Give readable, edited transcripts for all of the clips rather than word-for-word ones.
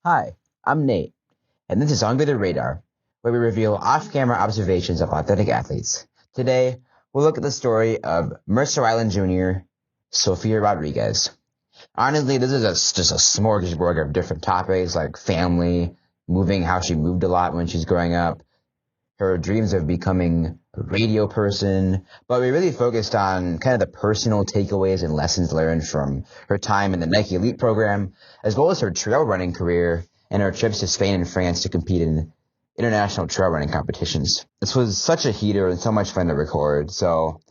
Hi, I'm Nate, and this is Under the Radar, where we reveal off-camera observations of authentic athletes. Today, we'll look at the story of Mercer Island Jr., Sophia Rodriguez. Honestly, this is just a smorgasbord of different topics like family, moving, how she moved a lot when she's growing up, her dreams of becoming a radio person, but we really focused on kind of the personal takeaways and lessons learned from her time in the Nike Elite program, as well as her trail running career and her trips to Spain and France to compete in international trail running competitions. This was such a heater and so much fun to record, so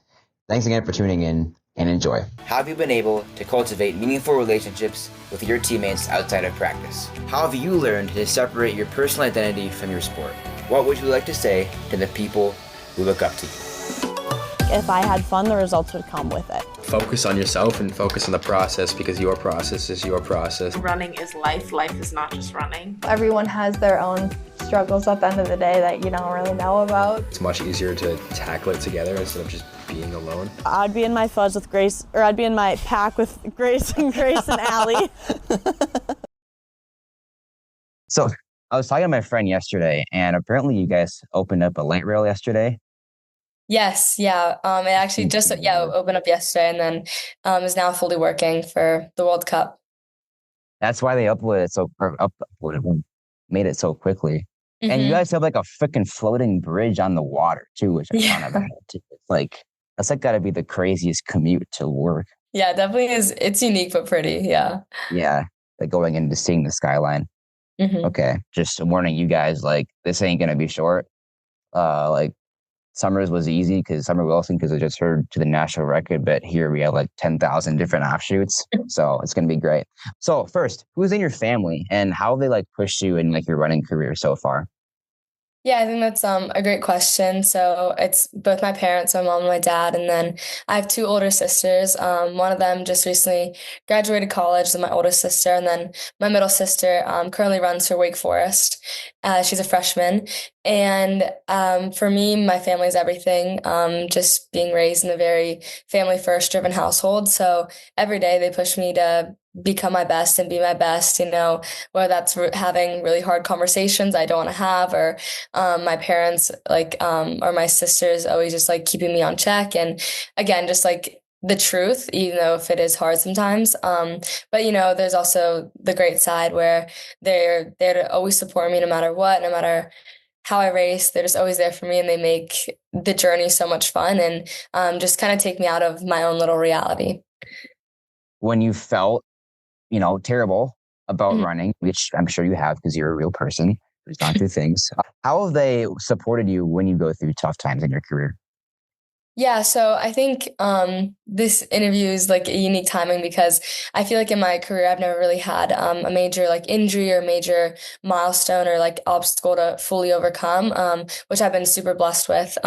thanks again for tuning in and enjoy. How have you been able to cultivate meaningful relationships with your teammates outside of practice? How have you learned to separate your personal identity from your sport? What would you like to say to the people who look up to you? If I had fun, the results would come with it. Focus on yourself and focus on the process, because your process is your process. Running is life. Life is not just running. Everyone has their own struggles at the end of the day that you don't really know about. It's much easier to tackle it together instead of just being alone. I'd be in my fuzz with Grace, or I'd be in my pack with Grace and Allie. So I was talking to my friend yesterday, and apparently you guys opened up a light rail yesterday. Yes, yeah. It actually just opened up yesterday, and then is now fully working for the World Cup. That's why they made it so quickly. Mm-hmm. And you guys have like a freaking floating bridge on the water too, which I found out. That's got to be the craziest commute to work. Yeah, it definitely is. It's unique but pretty. Yeah. Yeah, like going into seeing the skyline. Mm-hmm. Okay, just warning you guys, this ain't gonna be short. Summers was easy because Summer Wilson, because I just heard to the national record, but here we have 10,000 different offshoots. So it's going to be great. So first, who's in your family and how they pushed you in your running career so far? Yeah, I think that's a great question. So it's both my parents, my mom and my dad, and then I have two older sisters. One of them just recently graduated college, my oldest sister, and then my middle sister currently runs for Wake Forest. She's a freshman. And for me, my family is everything. Just being raised in a very family-first driven household. So every day they push me to become my best and be my best, whether that's having really hard conversations I don't want to have, or my parents or my sisters always just keeping me on check. And again, just the truth, even though if it is hard sometimes. But there's also the great side where they're there to always support me no matter what, no matter how I race. They're just always there for me, and they make the journey so much fun and just kind of take me out of my own little reality. When you felt terrible about running, which I'm sure you have because you're a real person who's gone through things, how have they supported you when you go through tough times in your career? Yeah, so I think this interview is a unique timing because I feel in my career I've never really had a major injury or major milestone or obstacle to fully overcome, which I've been super blessed with.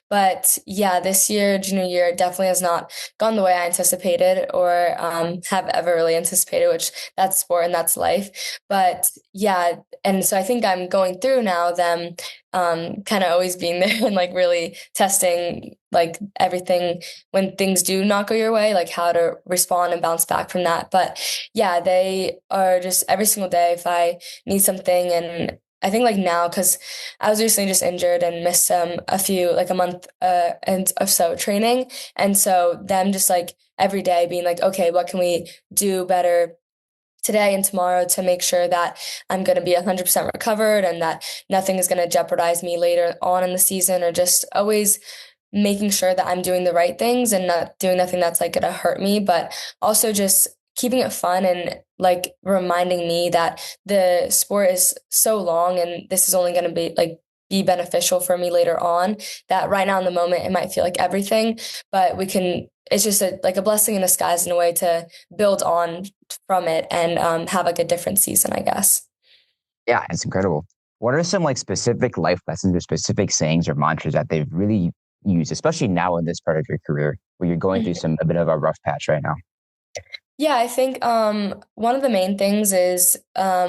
But yeah, this year, junior year, definitely has not gone the way I anticipated or have ever really anticipated, which that's sport and that's life. But yeah, and so I think I'm going through now them kind of always being there and really testing everything when things do not go your way, how to respond and bounce back from that. But yeah, they are just every single day if I need something. And I think now, because I was recently just injured and missed a month and of so training. And so them just every day being okay, what can we do better today and tomorrow to make sure that I'm going to be 100% recovered and that nothing is going to jeopardize me later on in the season, or just always making sure that I'm doing the right things and not doing nothing that's going to hurt me, but also just keeping it fun and reminding me that the sport is so long and this is only going to be beneficial for me later on, that right now in the moment it might feel like everything, but it's just a blessing in disguise in a way to build on from it and have a different season, I guess. Yeah, it's incredible. What are some specific life lessons or specific sayings or mantras that they've really used, especially now in this part of your career where you're going through a bit of a rough patch right now? Yeah, I think one of the main things is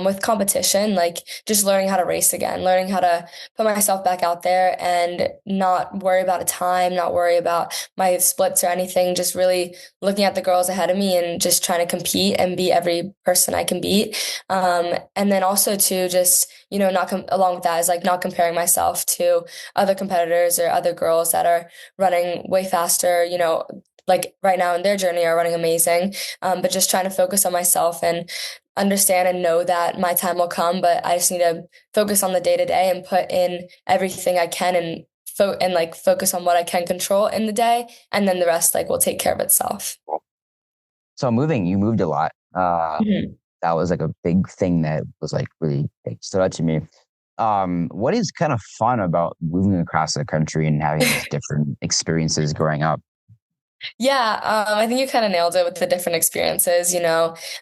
with competition, like just learning how to race again, learning how to put myself back out there and not worry about a time, not worry about my splits or anything, just really looking at the girls ahead of me and just trying to compete and beat every person I can beat. And then also to just, not along with that is like not comparing myself to other competitors or other girls that are running way faster, like right now in their journey are running amazing. But just trying to focus on myself and understand and know that my time will come, but I just need to focus on the day to day and put in everything I can and like focus on what I can control in the day, and then the rest like will take care of itself. So you moved a lot. Mhm. That was like a big thing that was like really big, stood out to me. What is kind of fun about moving across the country and having these different experiences growing up? Yeah, I think you kind of nailed it with the different experiences.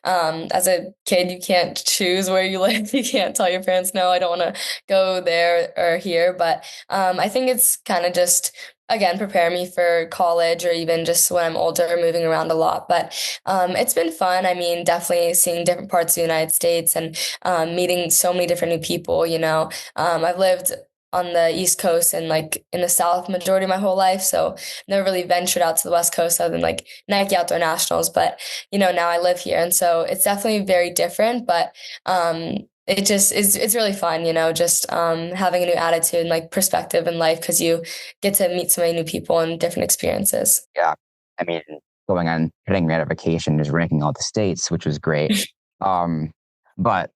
As a kid, you can't choose where you live. You can't tell your parents, no, I don't want to go there or here. But I think it's kind of just, again, prepare me for college or even just when I'm older, moving around a lot. But it's been fun. I mean, definitely seeing different parts of the United States and meeting so many different new people. I've lived on the East Coast and like in the South majority of my whole life. So never really ventured out to the West Coast other than like Nike Outdoor Nationals. But, now I live here. And so it's definitely very different, but it just is, it's really fun, just having a new attitude and like perspective in life because you get to meet so many new people and different experiences. Yeah. I mean, hitting ratification is ranking all the states, which was great. But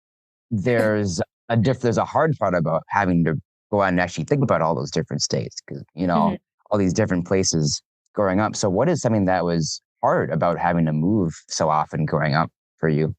there's there's a hard part about having to go out and actually think about all those different states because, Mhm. all these different places growing up. So what is something that was hard about having to move so often growing up for you?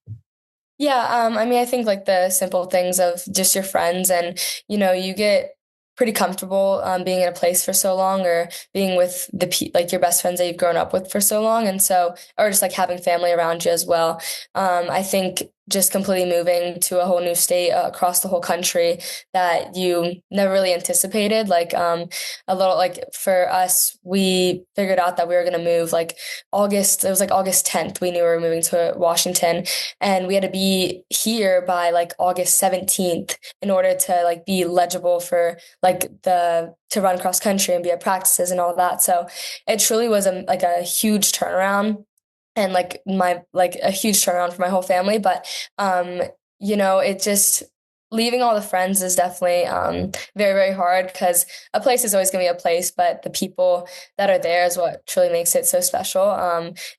Yeah, I mean, I think like the simple things of just your friends and, you get pretty comfortable being in a place for so long or being with like your best friends that you've grown up with for so long. And so, or just like having family around you as well. I think just completely moving to a whole new state across the whole country that you never really anticipated. Like a little like for us, we figured out that we were going to move like it was like August 10th. We knew we were moving to Washington and we had to be here by like August 17th in order to like be legible for like to run cross country and be at practices and all that. So it truly was like a huge turnaround and like a huge turnaround for my whole family. But it just leaving all the friends is definitely very, very hard because a place is always going to be a place, but the people that are there is what truly makes it so special.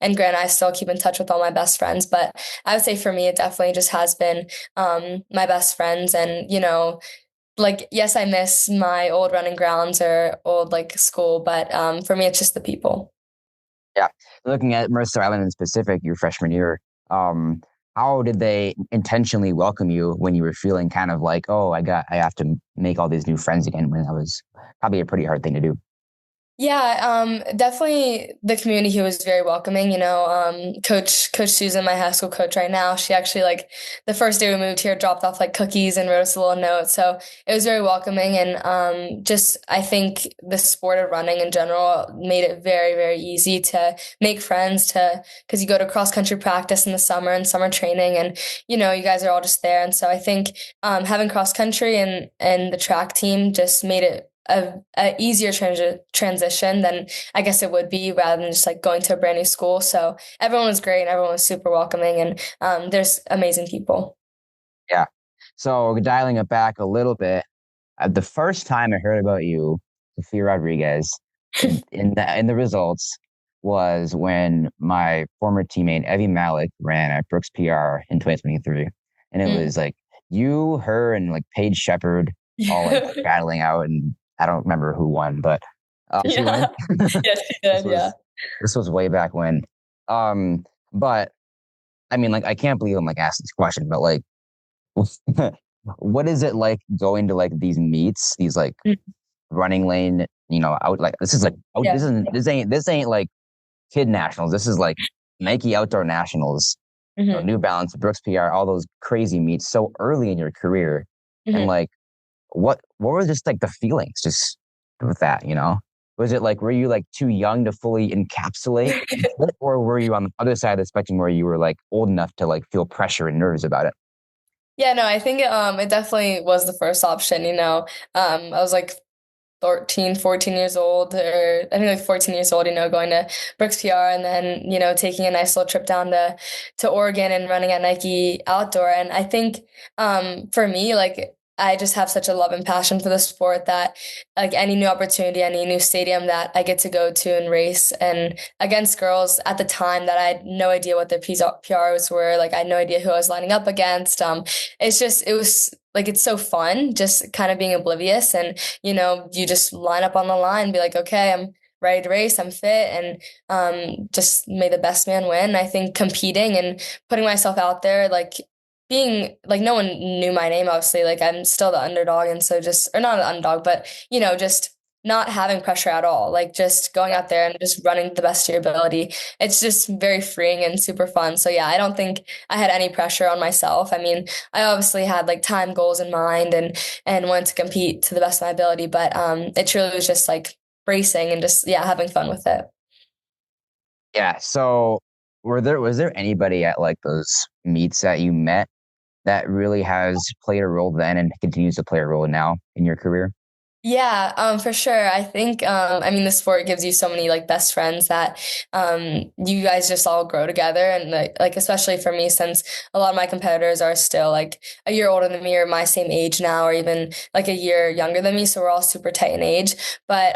And Grant and I still keep in touch with all my best friends, but I would say for me, it definitely just has been my best friends. And, like, yes, I miss my old running grounds or old like school, but for me, it's just the people. Yeah. Looking at Mercer Island in specific, your freshman year, um, how did they intentionally welcome you when you were feeling kind of like, oh, I have to make all these new friends again when that was probably a pretty hard thing to do? Yeah, definitely the community here was very welcoming. Coach Susan, my high school coach right now, she actually like the first day we moved here dropped off like cookies and wrote us a little note. So it was very welcoming and just I think the sport of running in general made it very, very easy to make friends because you go to cross country practice in the summer and summer training and you guys are all just there. And so I think having cross country and the track team just made it a easier transition than I guess it would be rather than just like going to a brand new school. So everyone was great and everyone was super welcoming and there's amazing people. Yeah. So dialing it back a little bit, the first time I heard about you, Sophia Rodriguez, in the results was when my former teammate Evie Malik ran at Brooks PR in 2023, and it Mm. was like you, her, and like Paige Shepard all like battling out, and I don't remember who won, but she Yeah. win. Yes, she This did. Yeah. was this was way back when. But I mean, like I can't believe I'm like asking this question, but like what is it like going to like these meets, these like Mm. running lane, out like this is like out, Yeah. this ain't like kid nationals. This is like Nike Outdoor Nationals, Hmm. New Balance, Brooks PR, all those crazy meets so early in your career. And Hmm. like what were just like the feelings just with that? Was it like, were you like too young to fully encapsulate it, or were you on the other side of the spectrum where you were like old enough to like feel pressure and nerves about it? Yeah, no, I think it definitely was the first option, you know. I was like 13, 14 years old, or I think like 14 years old, you know, going to Brooks PR and then, you know, taking a nice little trip down to Oregon and running at Nike Outdoor. And I think for me, like I just have such a love and passion for the sport that like any new opportunity, any new stadium that I get to go to and race and against girls at the time that I had no idea what their PRs were, like I had no idea who I was lining up against. It was like it's so fun just kind of being oblivious and you know, you just line up on the line and be like, okay, I'm ready to race, I'm fit, and just may the best man win. I think competing and putting myself out there, like being like no one knew my name, obviously, like I'm still the underdog, and so just or not an underdog, but you know, just not having pressure at all, like just going out there and just running the best of your ability. It's just very freeing and super fun. So yeah, I don't think I had any pressure on myself. I mean, I obviously had like time goals in mind and wanted to compete to the best of my ability, but it truly was just like racing and just yeah, having fun with it. Yeah. So was there anybody at like those meets that you met that really has played a role then and continues to play a role now in your career? Yeah, for sure. I think, I mean, the sport gives you so many like best friends that you guys just all grow together. And like, especially for me, since a lot of my competitors are still like a year older than me or my same age now, or even like a year younger than me. So we're all super tight in age. But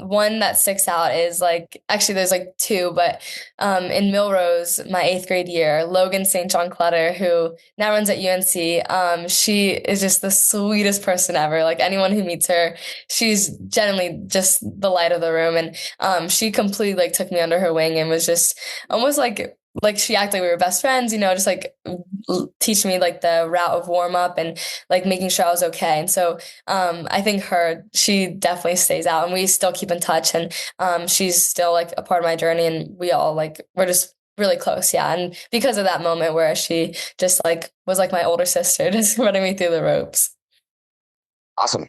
one that sticks out is like, actually, there's like two, but in Milrose, my eighth grade year, Logan St. John Clutter, who now runs at UNC, she is just the sweetest person ever. Like anyone who meets her, she's generally just the light of the room. And she completely like took me under her wing and was just almost like she acted like we were best friends, you know, just like teach me like the route of warm up and like making sure I was okay. And so I think she definitely stays out and we still keep in touch. And she's still like a part of my journey and we're just really close. Yeah. And because of that moment where she just like was like my older sister, just running me through the ropes. Awesome.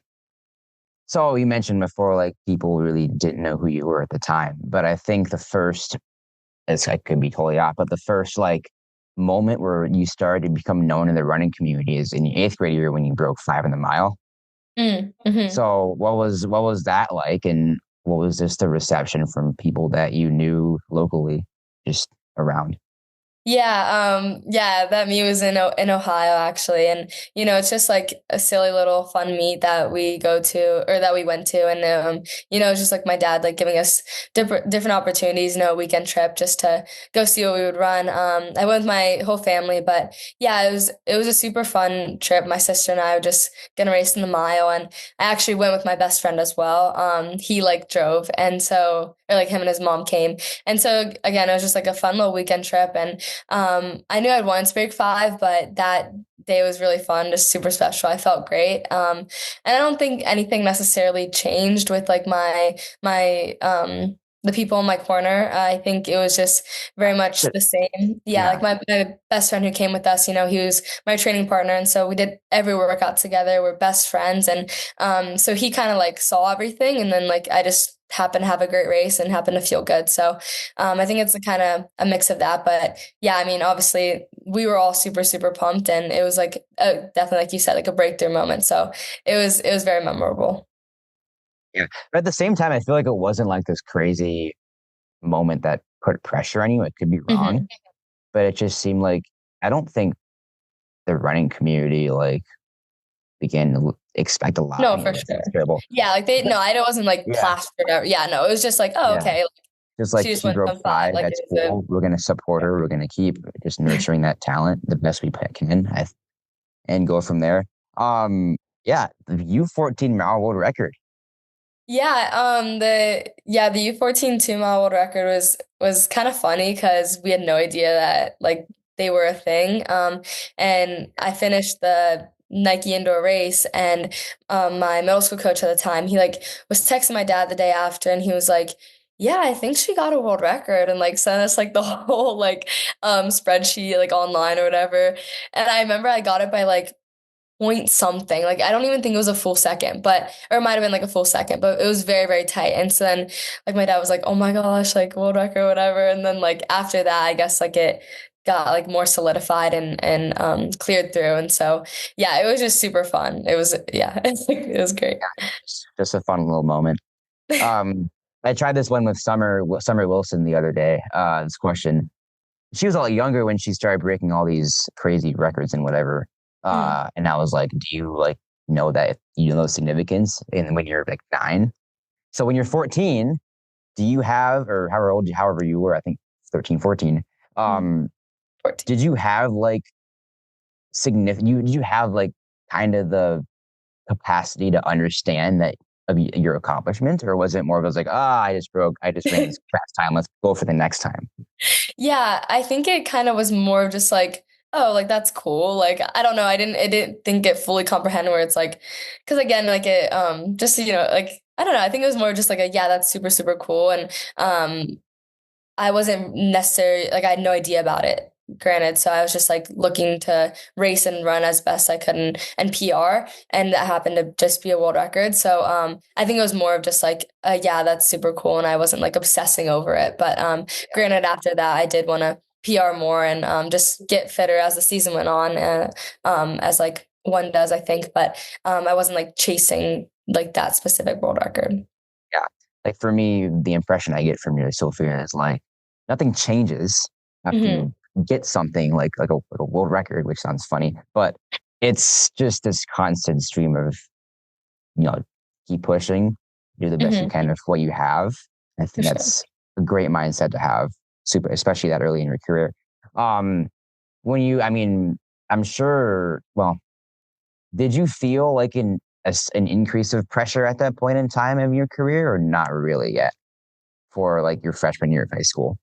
So you mentioned before, like people really didn't know who you were at the time, but I think the first, as I could be totally off, but the first like moment where you started to become known in the running community is in your eighth grade year when you broke 5 in the mile. Mm-hmm. So what was that like, and what was just the reception from people that you knew locally, just around? Yeah, that meet was in Ohio actually, and you know it's just like a silly little fun meet that we go to or that we went to, and you know it's just like my dad like giving us different opportunities, you know, a weekend trip just to go see what we would run. I went with my whole family, but yeah, it was a super fun trip. My sister and I were just gonna race in the mile, and I actually went with my best friend as well. He like drove, and so or like him and his mom came, and so again it was just like a fun little weekend trip and. I knew I'd wanted to break 5, but that day was really fun, just super special. I felt great. And I don't think anything necessarily changed with like my the people in my corner. I think it was just very much the same. Yeah, Yeah. like my best friend who came with us, you know, he was my training partner. And so we did every workout together. We're best friends. And so he kind of like saw everything. And then like I just happened to have a great race and happened to feel good. So I think it's a kind of a mix of that. But yeah, I mean, obviously we were all super, super pumped and it was like definitely, like you said, like a breakthrough moment. So it was very memorable. Yeah. But at the same time, I feel like it wasn't like this crazy moment that put pressure on you. It could be Hmm. wrong, but it just seemed like I don't think the running community like began to expect a lot No, from you. for That sure. sounds terrible. Yeah, like no, I wasn't like Yeah. plastered out. Yeah, no, it was just like, oh, Yeah. okay. Like, Just she like just she went broke from 5. 5. Like That's it was a cool. We're gonna support her. We're gonna keep just nurturing that talent the best we can. And go from there. Yeah, the U14 mile world record. Yeah, the U14 2 mile world record was kind of funny because we had no idea that like they were a thing. And I finished the Nike indoor race and my middle school coach at the time, he like was texting my dad the day after and he was like, yeah, I think she got a world record and like sent us like the whole like spreadsheet like online or whatever. And I remember I got it by like point something. Like I don't even think it was a full second, or it might have been like a full second, but it was very, very tight. And so then like my dad was like, oh my gosh, like world record, whatever. And then like after that, I guess like it got like more solidified and cleared through. And so yeah, it was just super fun. It was it was great. Just a fun little moment. I tried this one with Summer Wilson the other day. This question. She was a lot younger when she started breaking all these crazy records and whatever. And I was like, do you like know that you know significance? And when you're like 9, so when you're 14, do you have, or however you were, I think 13, 14. 14. Did you have like did you have like kind of the capacity to understand that of your accomplishment, or was it more of like, I just ran this fast time, let's go for the next time? Yeah, I think it kind of was more of just like, oh, like that's cool. Like I don't know, I didn't think it fully comprehend where it's like, because again, like it just like I don't know, I think it was more just like yeah, that's super super cool, and I wasn't necessarily like I had no idea about it. Granted, so I was just like looking to race and run as best I could and PR, and that happened to just be a world record. So I think it was more of just like yeah, that's super cool, and I wasn't like obsessing over it. But granted, after that, I did want to PR more and just get fitter as the season went on, as like one does, I think. But I wasn't like chasing like that specific world record. Yeah, like for me, the impression I get from you, Sophia, is like nothing changes after you get something like a world record, which sounds funny, but it's just this constant stream of, keep pushing, do the best you can with what you have. I think that's a great mindset to have, especially that early in your career. I'm sure, well, did you feel like an increase of pressure at that point in time in your career, or not really yet for like your freshman year of high school?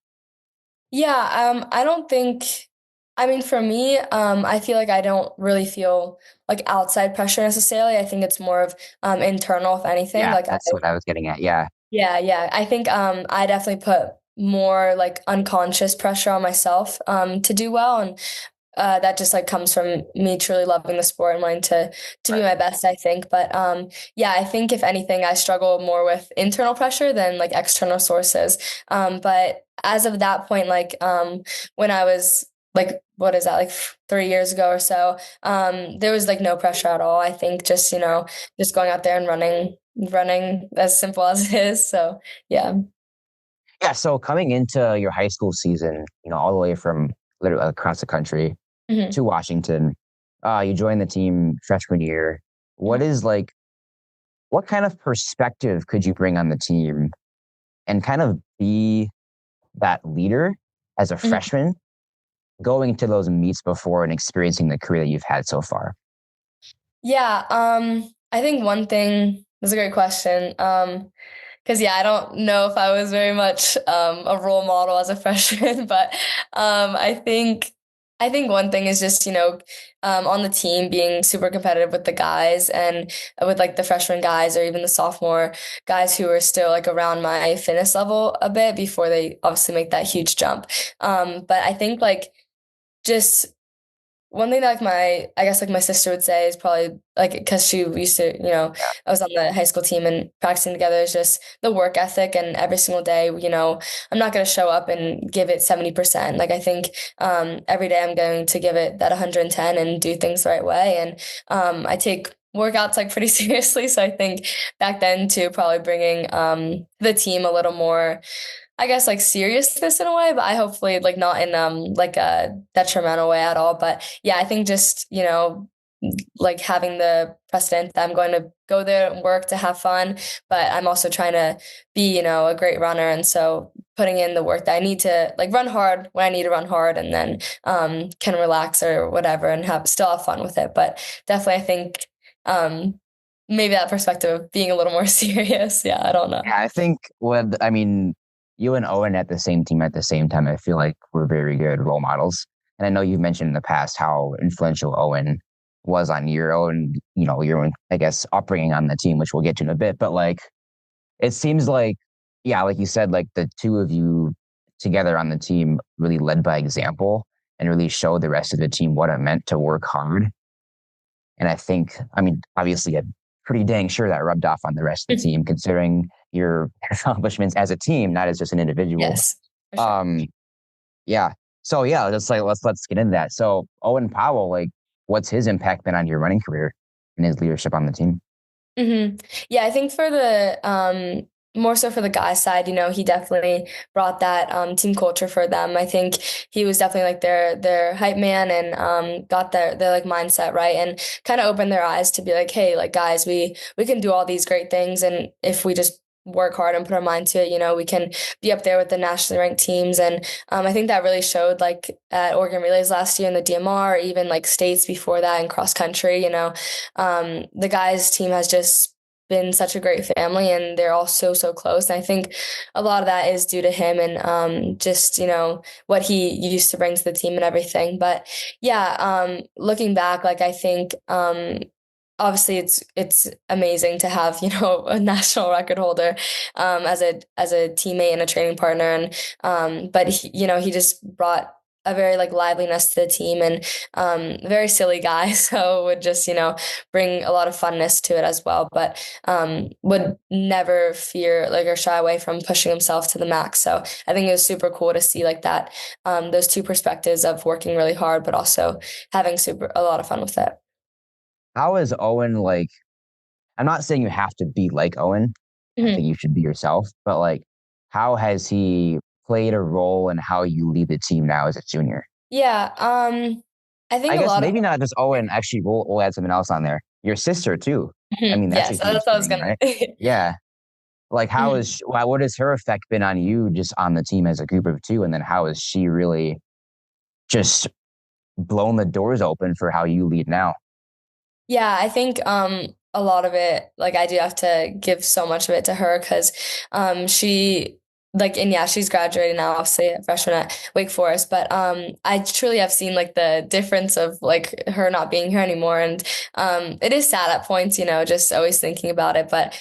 Yeah, I don't think, I mean, for me, I feel like I don't really feel like outside pressure necessarily. I think it's more of internal, if anything. Yeah, Like that's what I was getting at. Yeah. yeah. I think I definitely put more like unconscious pressure on myself to do well. And that just like comes from me truly loving the sport and wanting to be my best, I think. But yeah, I think if anything, I struggle more with internal pressure than like external sources. But as of that point, like when I was like, what is that, like 3 years ago or so, there was like no pressure at all. I think just, just going out there and running as simple as it is. So yeah. Yeah. So coming into your high school season, all the way from literally across the country to Washington, you joined the team freshman year. What kind of perspective could you bring on the team and kind of be that leader as a freshman going to those meets before and experiencing the career that you've had so far? Yeah, I think one thing is a great question. Because I don't know if I was very much a role model as a freshman, but I think one thing is just on the team being super competitive with the guys and with like the freshman guys or even the sophomore guys who are still like around my fitness level a bit before they obviously make that huge jump. But I think like just one thing that I guess like my sister would say is probably like, because she used to, I was on the high school team and practicing together, is just the work ethic. And every single day, I'm not going to show up and give it 70%. Like I think every day I'm going to give it that 110 and do things the right way. And I take workouts like pretty seriously. So I think back then too, probably bringing the team a little more, I guess, like seriousness in a way, but I hopefully like not in like a detrimental way at all. But yeah, I think just, like having the precedent that I'm going to go there and work to have fun, but I'm also trying to be, a great runner. And so putting in the work that I need to like run hard when I need to run hard, and then can relax or whatever and still have fun with it. But definitely I think maybe that perspective of being a little more serious. Yeah, I don't know. Yeah, I think you and Owen at the same team at the same time, I feel like we're very good role models. And I know you've mentioned in the past how influential Owen was on your own, I guess, upbringing on the team, which we'll get to in a bit. But like, it seems like, yeah, like you said, like the two of you together on the team really led by example and really showed the rest of the team what it meant to work hard And I think, I mean, obviously, I'm pretty dang sure that rubbed off on the rest of the team, considering your accomplishments as a team, not as just an individual. Yes, for sure. Yeah. So yeah, let's get into that. So Owen Powell, like, what's his impact been on your running career and his leadership on the team? Yeah, I think for the more so for the guys side, he definitely brought that team culture for them. I think he was definitely like their hype man and got their like mindset right and kind of opened their eyes to be like, hey, like guys, we can do all these great things, and if we just work hard and put our mind to it, we can be up there with the nationally ranked teams. And I think that really showed like at Oregon Relays last year in the DMR, or even like states before that in cross country. The guys team has just been such a great family, and they're all so close. And I think a lot of that is due to him and just what he used to bring to the team and everything. But yeah, looking back, like I think obviously it's amazing to have a national record holder as a teammate and a training partner, and but he just brought a very like liveliness to the team, and very silly guy, so would just bring a lot of funness to it as well, but would never fear like or shy away from pushing himself to the max. So I think it was super cool to see like that, those two perspectives of working really hard but also having a lot of fun with it. How is Owen like? I'm not saying you have to be like Owen. I think you should be yourself, but like, how has he played a role in how you lead the team now as a junior? Yeah, I think I a guess lot of maybe not just Owen. Actually, we'll add something else on there. Your sister too. I mean, that's a yes, huge that's what I was thing, gonna. right? Yeah. Like, what has her effect been on you just on the team as a group of two? And then how has she really just blown the doors open for how you lead now? Yeah, I think a lot of it, like I do have to give so much of it to her because she like and yeah, she's graduating now, obviously a freshman at Wake Forest, but I truly have seen like the difference of like her not being here anymore, and it is sad at points, just always thinking about it, but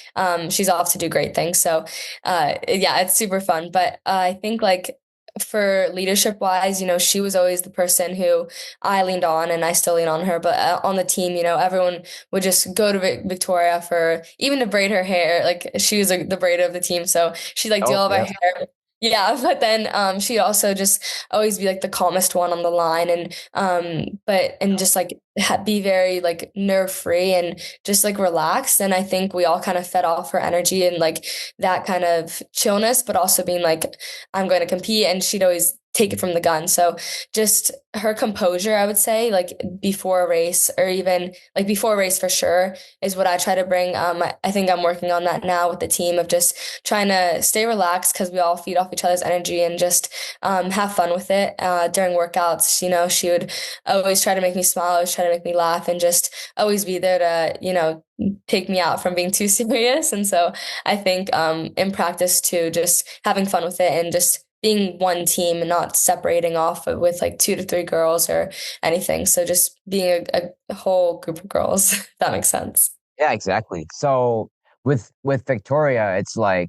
she's off to do great things. So yeah, it's super fun. But I think like for leadership wise, she was always the person who I leaned on, and I still lean on her. But on the team, everyone would just go to Victoria for even to braid her hair. Like she was the braider of the team, so she'd like do Oh, all of our yeah. hair. Yeah, but then she'd also just always be like the calmest one on the line, and just like be very like nerve free and just like relaxed. And I think we all kind of fed off her energy and like that kind of chillness, but also being like, I'm going to compete, and she'd always take it from the gun. So just her composure, I would say, like before a race, or even like before a race for sure, is what I try to bring. I think I'm working on that now with the team of just trying to stay relaxed because we all feed off each other's energy and just have fun with it. During workouts, she would always try to make me smile, always try to make me laugh, and just always be there to, take me out from being too serious. And so I think in practice too, just having fun with it and just being one team and not separating off with like 2 to 3 girls or anything. So just being a whole group of girls, if that makes sense. Yeah, exactly. So with Victoria, it's like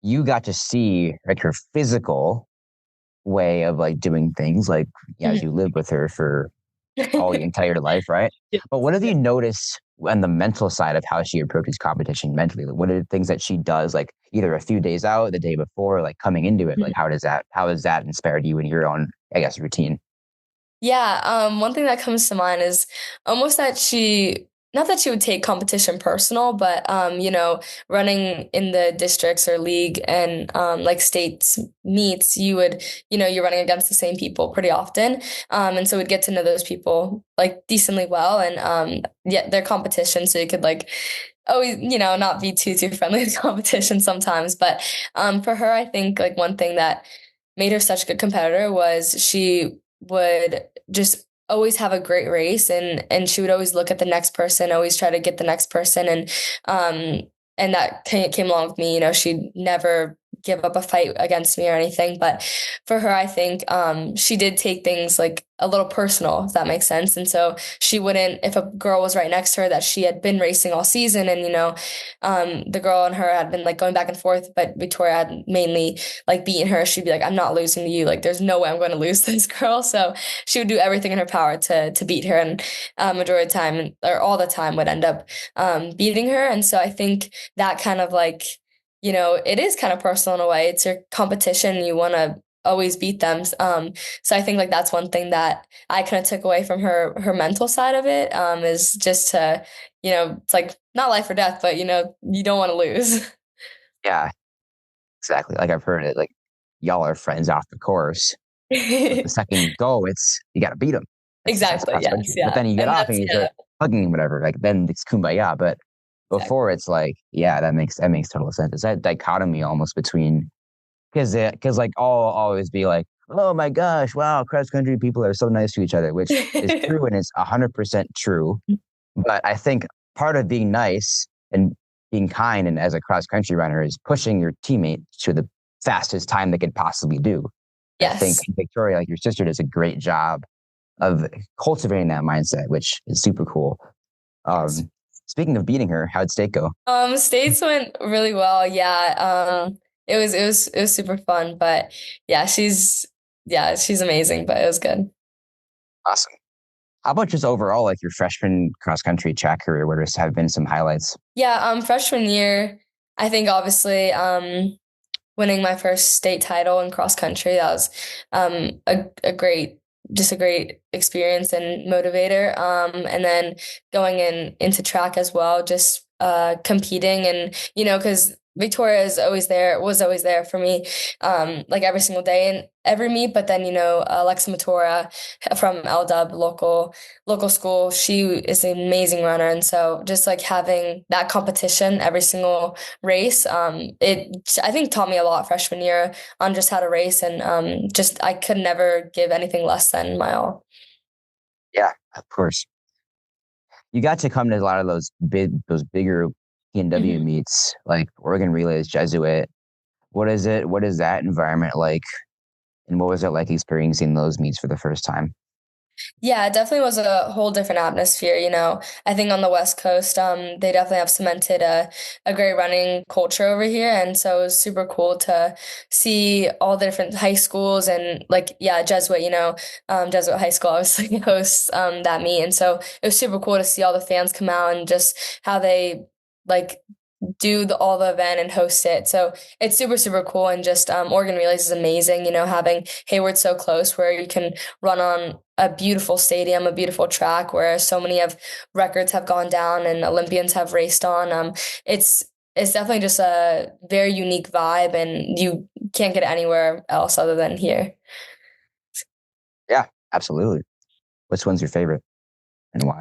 you got to see like her physical way of like doing things, like as you lived with her for all your entire life, right? But what have you noticed on the mental side of how she approaches competition mentally? Like, what are the things that she does, like either a few days out, the day before, like coming into it? Like, how has that inspired you in your own, I guess, routine? Yeah, one thing that comes to mind is almost that not that she would take competition personal, but running in the districts or league and like states meets, you're running against the same people pretty often, and so we'd get to know those people like decently well, and yeah, their competition, so you could like always not be too friendly with competition sometimes, but for her, I think like one thing that made her such a good competitor was she would just always have a great race, and she would always look at the next person, always try to get the next person, and that came along with me. She'd never give up a fight against me or anything. But for her, I think she did take things like a little personal, if that makes sense. And so she wouldn't, if a girl was right next to her that she had been racing all season, and the girl and her had been like going back and forth, but Victoria had mainly like beaten her, she'd be like, I'm not losing to you. Like, there's no way I'm going to lose this girl. So she would do everything in her power to beat her, and majority of the time, or all the time, would end up beating her. And so I think that kind of like, it is kind of personal in a way. It's your competition. You want to always beat them. So I think like that's one thing that I kind of took away from her mental side of it, is just to, it's like not life or death, but you don't want to lose. Yeah, exactly. Like I've heard it. Like y'all are friends off the course. The second you go, it's you got to beat them. Exactly. Yes. Yeah. But then you get And off and you start hugging whatever. Like then it's kumbaya. But before it's like, yeah, that makes total sense. It's that dichotomy almost between because like I'll always be like, oh my gosh, wow, cross country people are so nice to each other, which is true and it's 100% true. But I think part of being nice and being kind and as a cross country runner is pushing your teammate to the fastest time they could possibly do. Yes. I think Victoria, like your sister, does a great job of cultivating that mindset, which is super cool. Speaking of beating her, how'd state go? States went really well. Yeah. It was super fun, but yeah, she's amazing, but it was good. Awesome. How about just overall, like your freshman cross country track career? What have been some highlights? Yeah. Freshman year, I think obviously, winning my first state title in cross country, that was, a great experience and motivator. And then going into track as well, just competing, and because Victoria was always there for me, like every single day in every meet. But then Alexa Matora from LW local school, she is an amazing runner, and so just like having that competition every single race, it I think taught me a lot freshman year on just how to race, and just I could never give anything less than my all. Yeah, of course. You got to come to a lot of those bigger PNW meets, like Oregon Relays, Jesuit. What is it? What is that environment like? And what was it like experiencing those meets for the first time? Yeah, it definitely was a whole different atmosphere. I think on the West Coast, they definitely have cemented a great running culture over here. And so it was super cool to see all the different high schools, and like, yeah, Jesuit, Jesuit High School obviously hosts that meet. And so it was super cool to see all the fans come out and just how they like do all the event and host it. So it's super, super cool. And just Oregon Relays is amazing, having Hayward so close where you can run on a beautiful stadium, a beautiful track where so many of records have gone down and Olympians have raced on. It's definitely just a very unique vibe, and you can't get it anywhere else other than here. Yeah, absolutely. Which one's your favorite and why?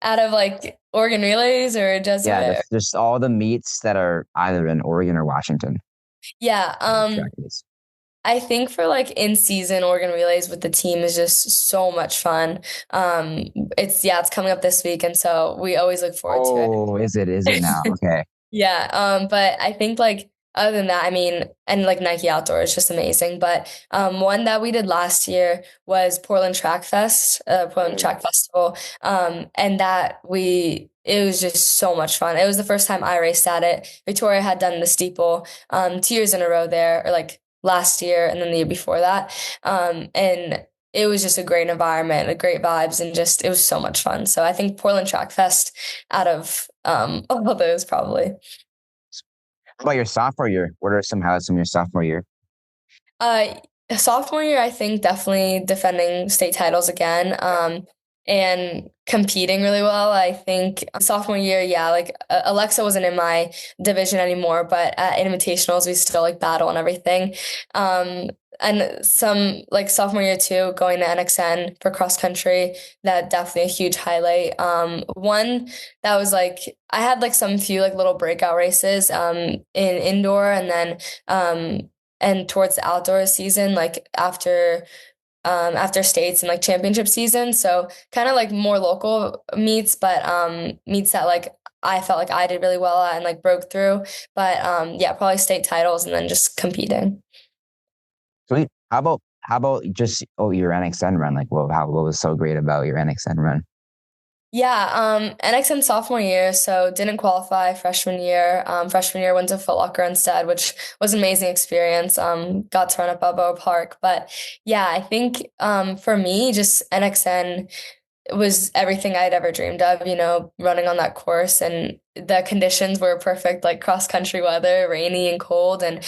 Out of like Oregon Relays or just just all the meets that are either in Oregon or Washington. Yeah. I think for like in season Oregon Relays with the team is just so much fun. It's coming up this week, and so we always look forward to it. Oh, is it now? Okay. Yeah. But I think like other than that, I mean, and like Nike Outdoor is just amazing. But one that we did last year was Portland Track Festival. And it was just so much fun. It was the first time I raced at it. Victoria had done the steeple 2 years in a row there, or like last year and then the year before that. And it was just a great environment, great vibes, and just it was so much fun. So I think Portland Track Fest out of all of those probably. How about your sophomore year? What are some highlights from your sophomore year? Sophomore year, I think definitely defending state titles again, and competing really well. I think sophomore year, yeah, like Alexa wasn't in my division anymore, but at invitationals, we still like battle and everything. And some like sophomore year too, going to NXN for cross country, that definitely a huge highlight. One that was like, I had like some few like little breakout races, in indoor, and then, and towards the outdoor season, like after states and like championship season. So kind of like more local meets, but meets that like I felt like I did really well at and like broke through. But yeah, probably state titles and then just competing. Sweet. How about just your NXN run? Like, what was so great about your NXN run? Yeah, NXN sophomore year, so didn't qualify freshman year. Freshman year went to Foot Locker instead, which was an amazing experience. Got to run at Balboa Park, but yeah, I think for me, just NXN was everything I'd ever dreamed of, running on that course, and the conditions were perfect, like cross country weather, rainy and cold. And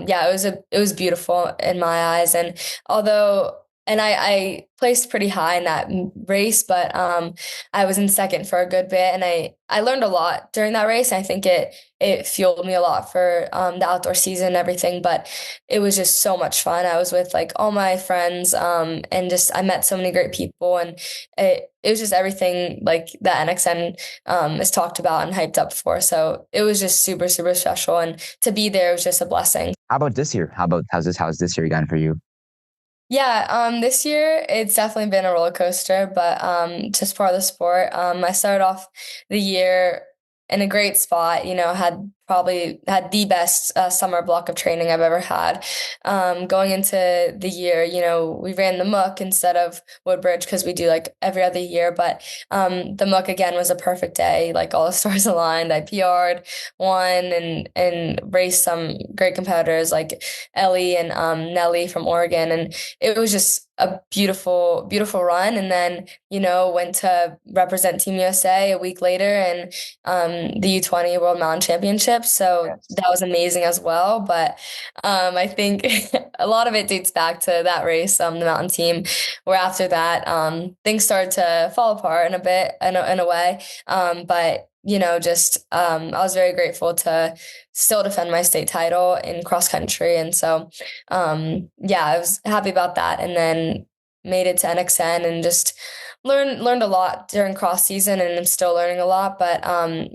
yeah, it was beautiful in my eyes. And although and I placed pretty high in that race, but I was in second for a good bit, and I learned a lot during that race. I think it fueled me a lot for the outdoor season and everything, but it was just so much fun. I was with like all my friends, and just I met so many great people, and it was just everything like that NXN is talked about and hyped up for. So it was just super, super special, and to be there was just a blessing. How about this year? How's this year gone for you? Yeah, this year it's definitely been a roller coaster, but just part of the sport. I started off the year in a great spot, had probably had the best summer block of training I've ever had. Going into the year, we ran the Mook instead of Woodbridge because we do like every other year, but the Mook again was a perfect day, like all the stars aligned. I PR'd, won, and raced some great competitors like Ellie and Nelly from Oregon, and it was just a beautiful, beautiful run. And then, went to represent Team USA a week later in the U20 World Mountain Championships. So that was amazing as well. But I think a lot of it dates back to that race, the mountain team, where after that, things started to fall apart in a bit, in a way. But just I was very grateful to still defend my state title in cross country, and so yeah, I was happy about that. And then made it to NXN and just learned a lot during cross season, and I'm still learning a lot. But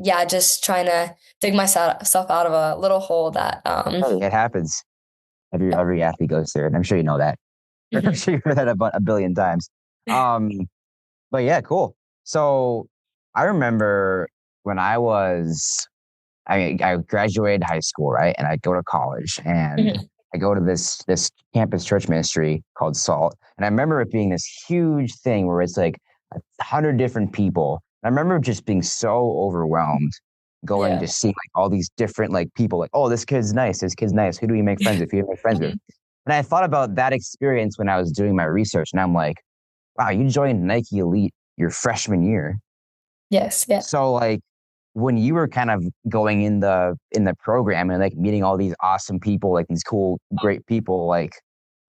yeah, just trying to dig myself out of a little hole that Hey, it happens. Every athlete goes through it, and I'm sure you know that. I'm sure you've heard that about a billion times. Um, but yeah, cool. So I remember when I graduated high school, right? And I go to college, and Mhm. I go to this campus church ministry called Salt. And I remember it being this huge thing where it's like 100 different people. I remember just being so overwhelmed going Yeah. to see like all these different like people, like, oh, this kid's nice, this kid's nice. Who do we make friends with? Who do we make friends with? Mhm. And I thought about that experience when I was doing my research, and I'm like, wow, you joined Nike Elite your freshman year. Yes. Yeah. So like when you were kind of going in the program and like meeting all these awesome people, like these cool, great people, like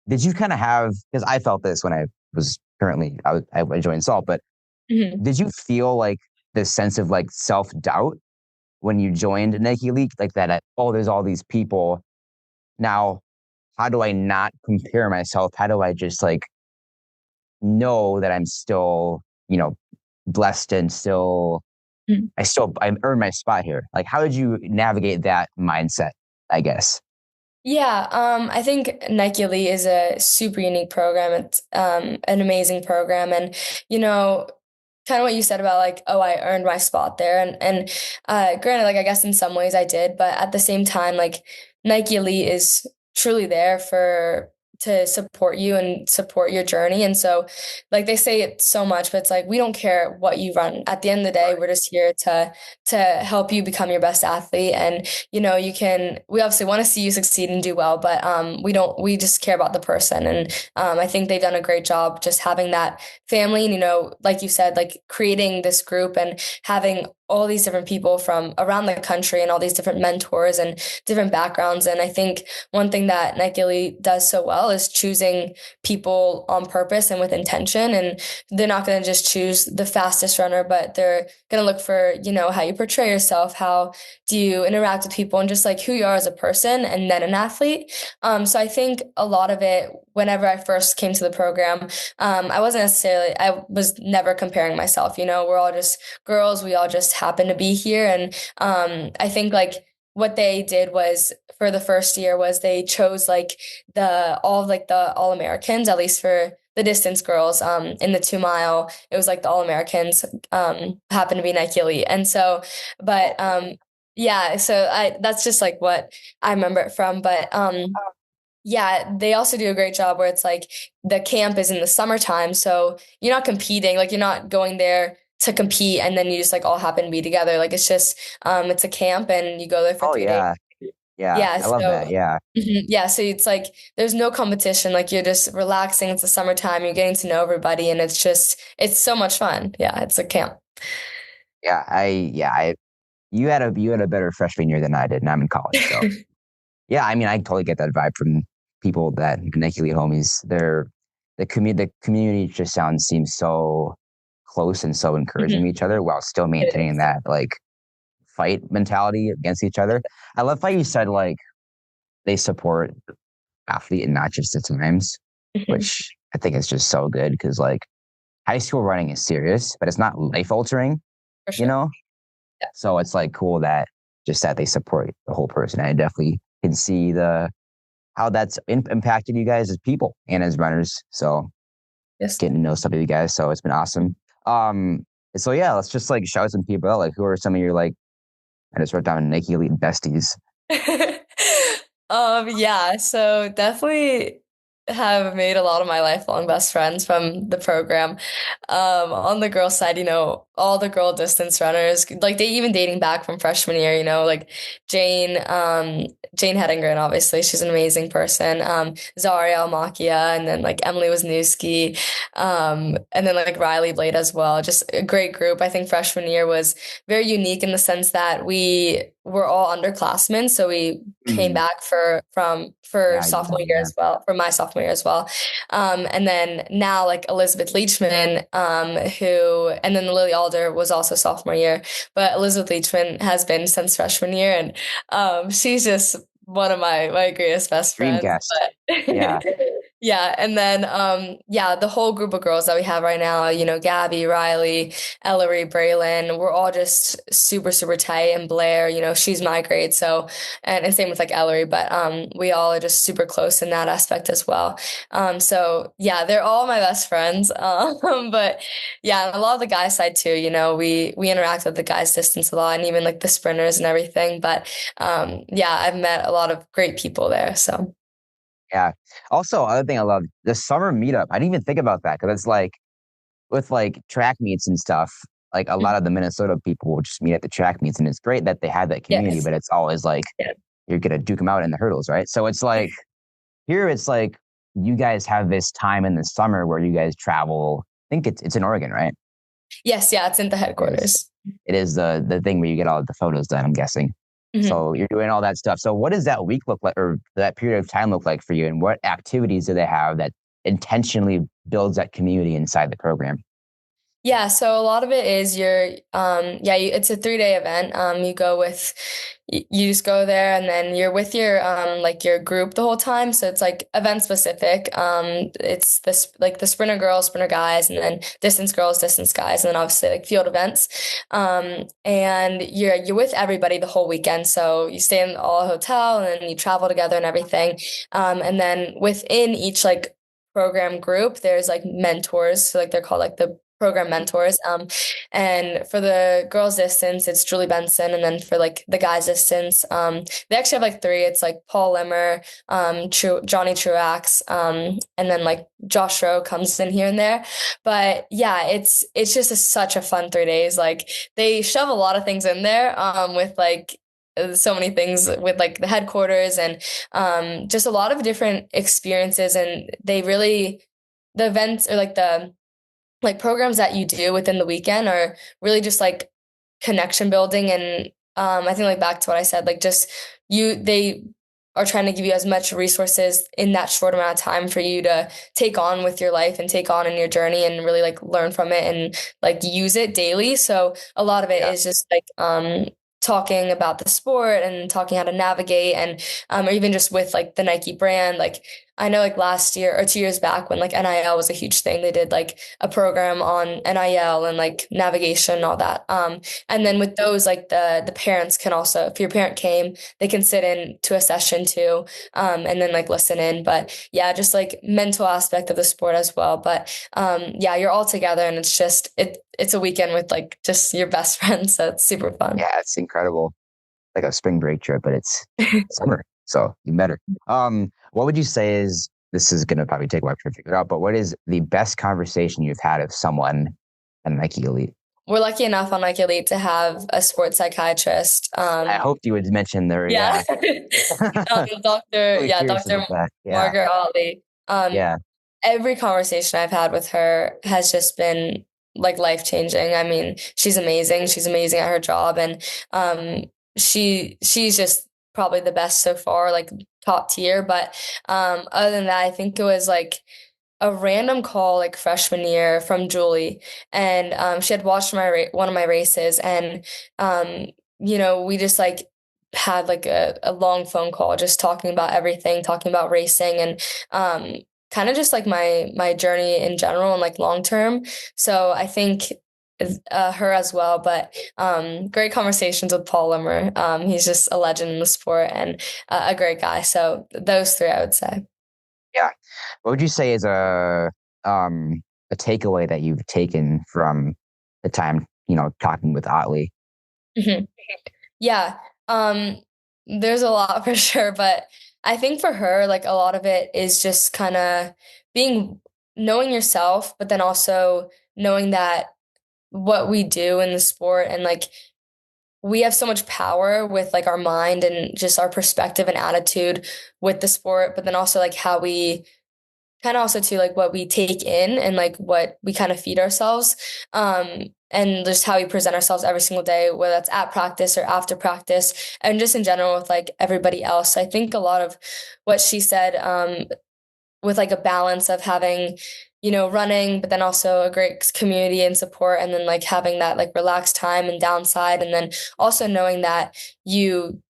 did you kind of have, because I felt this when I was I joined Salt, but Mhm. did you feel like this sense of like self-doubt when you joined Nike Elite, like that, oh, there's all these people. Now, how do I not compare myself? How do I just like know that I'm still, blessed and still Mhm. I earned my spot here. Like, how did you navigate that mindset, I guess? Yeah, I think Nike Elite is a super unique program. It's an amazing program, and kind of what you said about like, oh, I earned my spot there, and granted, like I guess in some ways I did, but at the same time, like Nike Elite is truly there to support you and support your journey. And so, like they say it so much, but it's like we don't care what you run. At the end of the day, we're just here to help you become your best athlete. And we obviously want to see you succeed and do well, but we just care about the person. And I think they've done a great job just having that family, and like you said, like creating this group and having all these different people from around the country and all these different mentors and different backgrounds. And I think one thing that Nike Elite does so well is choosing people on purpose and with intention. And they're not going to just choose the fastest runner, but they're going to look for, how you portray yourself, how do you interact with people, and just like who you are as a person and then an athlete. So I think a lot of it, whenever I first came to the program, I was never comparing myself. We're all just girls. We all just happen to be here. And I think like what they did was for the first year was they chose like the All Americans, at least for the distance girls, in the 2 mile, it was like the All-Americans, happened to be Nike Elite. And so, but, yeah, so that's just like what I remember it from. But, yeah, they also do a great job where it's like the camp is in the summertime. So you're not competing, like you're not going there to compete and then you just like all happen to be together. Like it's just, it's a camp and you go there for Oh 3 days. yeah, yeah, Yeah. I love So, that. Yeah, yeah. So it's like, there's no competition. Like you're just relaxing. It's the summertime. You're getting to know everybody and it's so much fun. Yeah. It's a camp. yeah, you had a better freshman year than I did, and I'm in college, so yeah. I mean, I totally get that vibe from people that Nike Elite homies. The community just seems so close and so encouraging Mhm. of each other while still It maintaining is. that like fight mentality against each other. I love how you said like they support the athlete and not just the times, Mhm. which I think is just so good because like high school running is serious, but it's not life altering, For you sure. know? Yeah. So it's like cool that just that they support the whole person. I definitely can see the how that's impacted you guys as people and as runners. So Yes. getting to know some of you guys. So it's been awesome. Um, so yeah, let's just like shout some people out. Like who are some of your like I just wrote down Nike Elite besties. Yeah, so definitely have made a lot of my lifelong best friends from the program. On the girl side, all the girl distance runners, like they even dating back from freshman year, like Jane Hedinger, obviously she's an amazing person. Zaria Almakia, and then like Emily Wisniewski, and then like Riley Blade as well. Just a great group. I think freshman year was very unique in the sense that we were all underclassmen, so we came Mm. back for Yeah, sophomore year yeah. as well, for my sophomore year as well. And then now like Elizabeth Leachman, and then Lily Alder was also sophomore year, but Elizabeth Leachman has been since freshman year, and she's just one of my greatest best friends. Dreamcast. Yeah. But yeah, and then yeah, the whole group of girls that we have right now, Gabby, Riley, Ellery, Braylon, we're all just super, super tight. And Blair, she's my grade. So, and same with like Ellery, but we all are just super close in that aspect as well. So yeah, they're all my best friends. But yeah, and a lot of the guys side too, we interact with the guys distance a lot and even like the sprinters and everything. But yeah, I've met a lot of great people there. So Yeah. Also, other thing I love the summer meetup. I didn't even think about that because it's like with like track meets and stuff. Like a lot of the Minnesota people will just meet at the track meets, and it's great that they have that community. yes. But it's always like Yeah. you're gonna duke them out in the hurdles, right? So it's like here, it's like you guys have this time in the summer where you guys travel. I think it's in Oregon, right? Yes, yeah, it's in the It is. headquarters. It is the thing where you get all the photos done. I'm guessing. Mhm. So you're doing all that stuff. So what does that week look like, or that period of time look like for you? And what activities do they have that intentionally builds that community inside the program? Yeah, so a lot of it is it's a 3-day event. You just go there and then you're with your group the whole time. So it's like event specific. It's this like the sprinter girls, sprinter guys, and then distance girls, distance guys, and then obviously like field events. And you're with everybody the whole weekend. So you stay in all hotel and then you travel together and everything. And then within each like program group, there's like mentors. So like they're called like the program mentors. And for the girls distance, it's Julie Benson. And then for like the guys distance, they actually have like three. It's like Paul Limmer, Johnny Truax, and then like Josh Rowe comes in here and there. But yeah, it's just such a fun 3 days. Like they shove a lot of things in there, with like so many things with like the headquarters and just a lot of different experiences. And the events or like the like programs that you do within the weekend are really just like connection building. And I think like back to what I said, like just they are trying to give you as much resources in that short amount of time for you to take on with your life and take on in your journey and really like learn from it and like use it daily. So a lot of it is just like talking about the sport and talking how to navigate and or even just with like the Nike brand, like I know like last year or 2 years back when like NIL was a huge thing, they did like a program on NIL and like navigation and all that. And then with those, like the parents can also, if your parent came, they can sit in to a session too, and then like listen in. But yeah, just like mental aspect of the sport as well. But yeah, you're all together and it's a weekend with like just your best friends, so it's super fun. Yeah, it's incredible. Like a spring break trip, but it's summer, so even better. What would you say is, this is gonna probably take a while to figure it out, but what is the best conversation you've had with someone at Nike Elite? We're lucky enough on Nike Elite to have a sports psychiatrist. I hoped you would mention their Yeah. Really curious Dr. about that. Yeah, Margaret Ollie. yeah. Every conversation I've had with her has just been like life changing. I mean, she's amazing. She's amazing at her job, and she's just probably the best so far, like top tier. But other than that, I think it was like a random call like freshman year from Julie, and she had watched one of my races, and we just like had like a long phone call just talking about everything, talking about racing, and kind of just like my journey in general and like long term. So I think her as well, but great conversations with Paul Limmer. He's just a legend in the sport and a great guy. So those three, I would say. Yeah. What would you say is a takeaway that you've taken from the time, talking with Otley? Mhm. Yeah. There's a lot for sure, but I think for her, like a lot of it is just kind of knowing yourself, but then also knowing that what we do in the sport and like we have so much power with like our mind and just our perspective and attitude with the sport, but then also like how we kind of also too like what we take in and like what we kind of feed ourselves, and just how we present ourselves every single day, whether that's at practice or after practice, and just in general with like everybody else. I think a lot of what she said, with like a balance of having, running, but then also a great community and support, and then like having that like relaxed time and downside, and then also knowing that you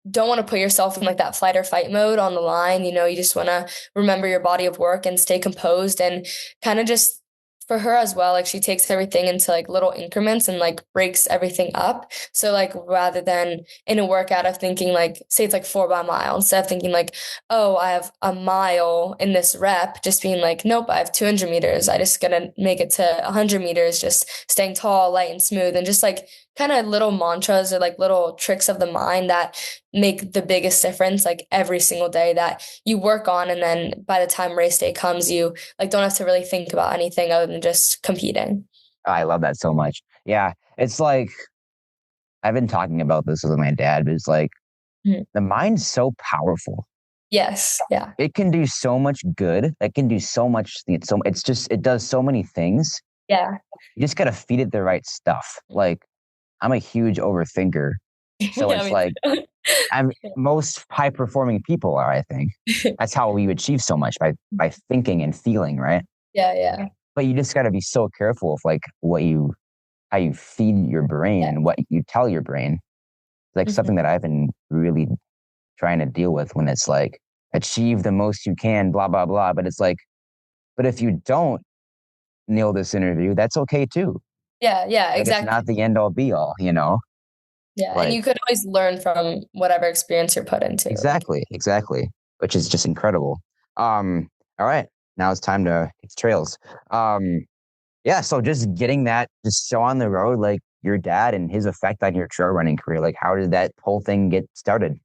don't want to put yourself in like that flight or fight mode on the line. You just want to remember your body of work and stay composed, and kind of just for her as well, like she takes everything into like little increments and like breaks everything up. So like rather than in a workout of thinking like, say it's like 4 by mile, instead of thinking like, oh, I have a mile in this rep, just being like, nope, I have 200 meters. I just gonna make it to 100 meters, just staying tall, light and smooth, and just like kind of little mantras or like little tricks of the mind that make the biggest difference like every single day that you work on. And then by the time race day comes, you like don't have to really think about anything other than just competing. I love that so much. Yeah. It's like, I've been talking about this with my dad, but it's like the mind's so powerful. Yes. Yeah. It can do so much good. It can do so much. It does so many things. Yeah. You just got to feed it the right stuff. Like, I'm a huge overthinker. So Yeah, it's like, most high performing people are, I think. That's how we achieve so much by thinking and feeling, right? Yeah. Yeah. But you just got to be so careful of like how you feed your brain and what you tell your brain. Like something that I've been really trying to deal with when it's like, achieve the most you can, blah, blah, blah. But it's like, but if you don't nail this interview, that's okay too. Yeah. Yeah. Like, Exactly. it's not the end all be all, Yeah. Like, and you could always learn from whatever experience you're put into. Exactly. Which is just incredible. All right. Now it's time to hit the trails. Yeah, so just getting that just so on the road, like your dad and his effect on your trail running career, like how did that whole thing get started?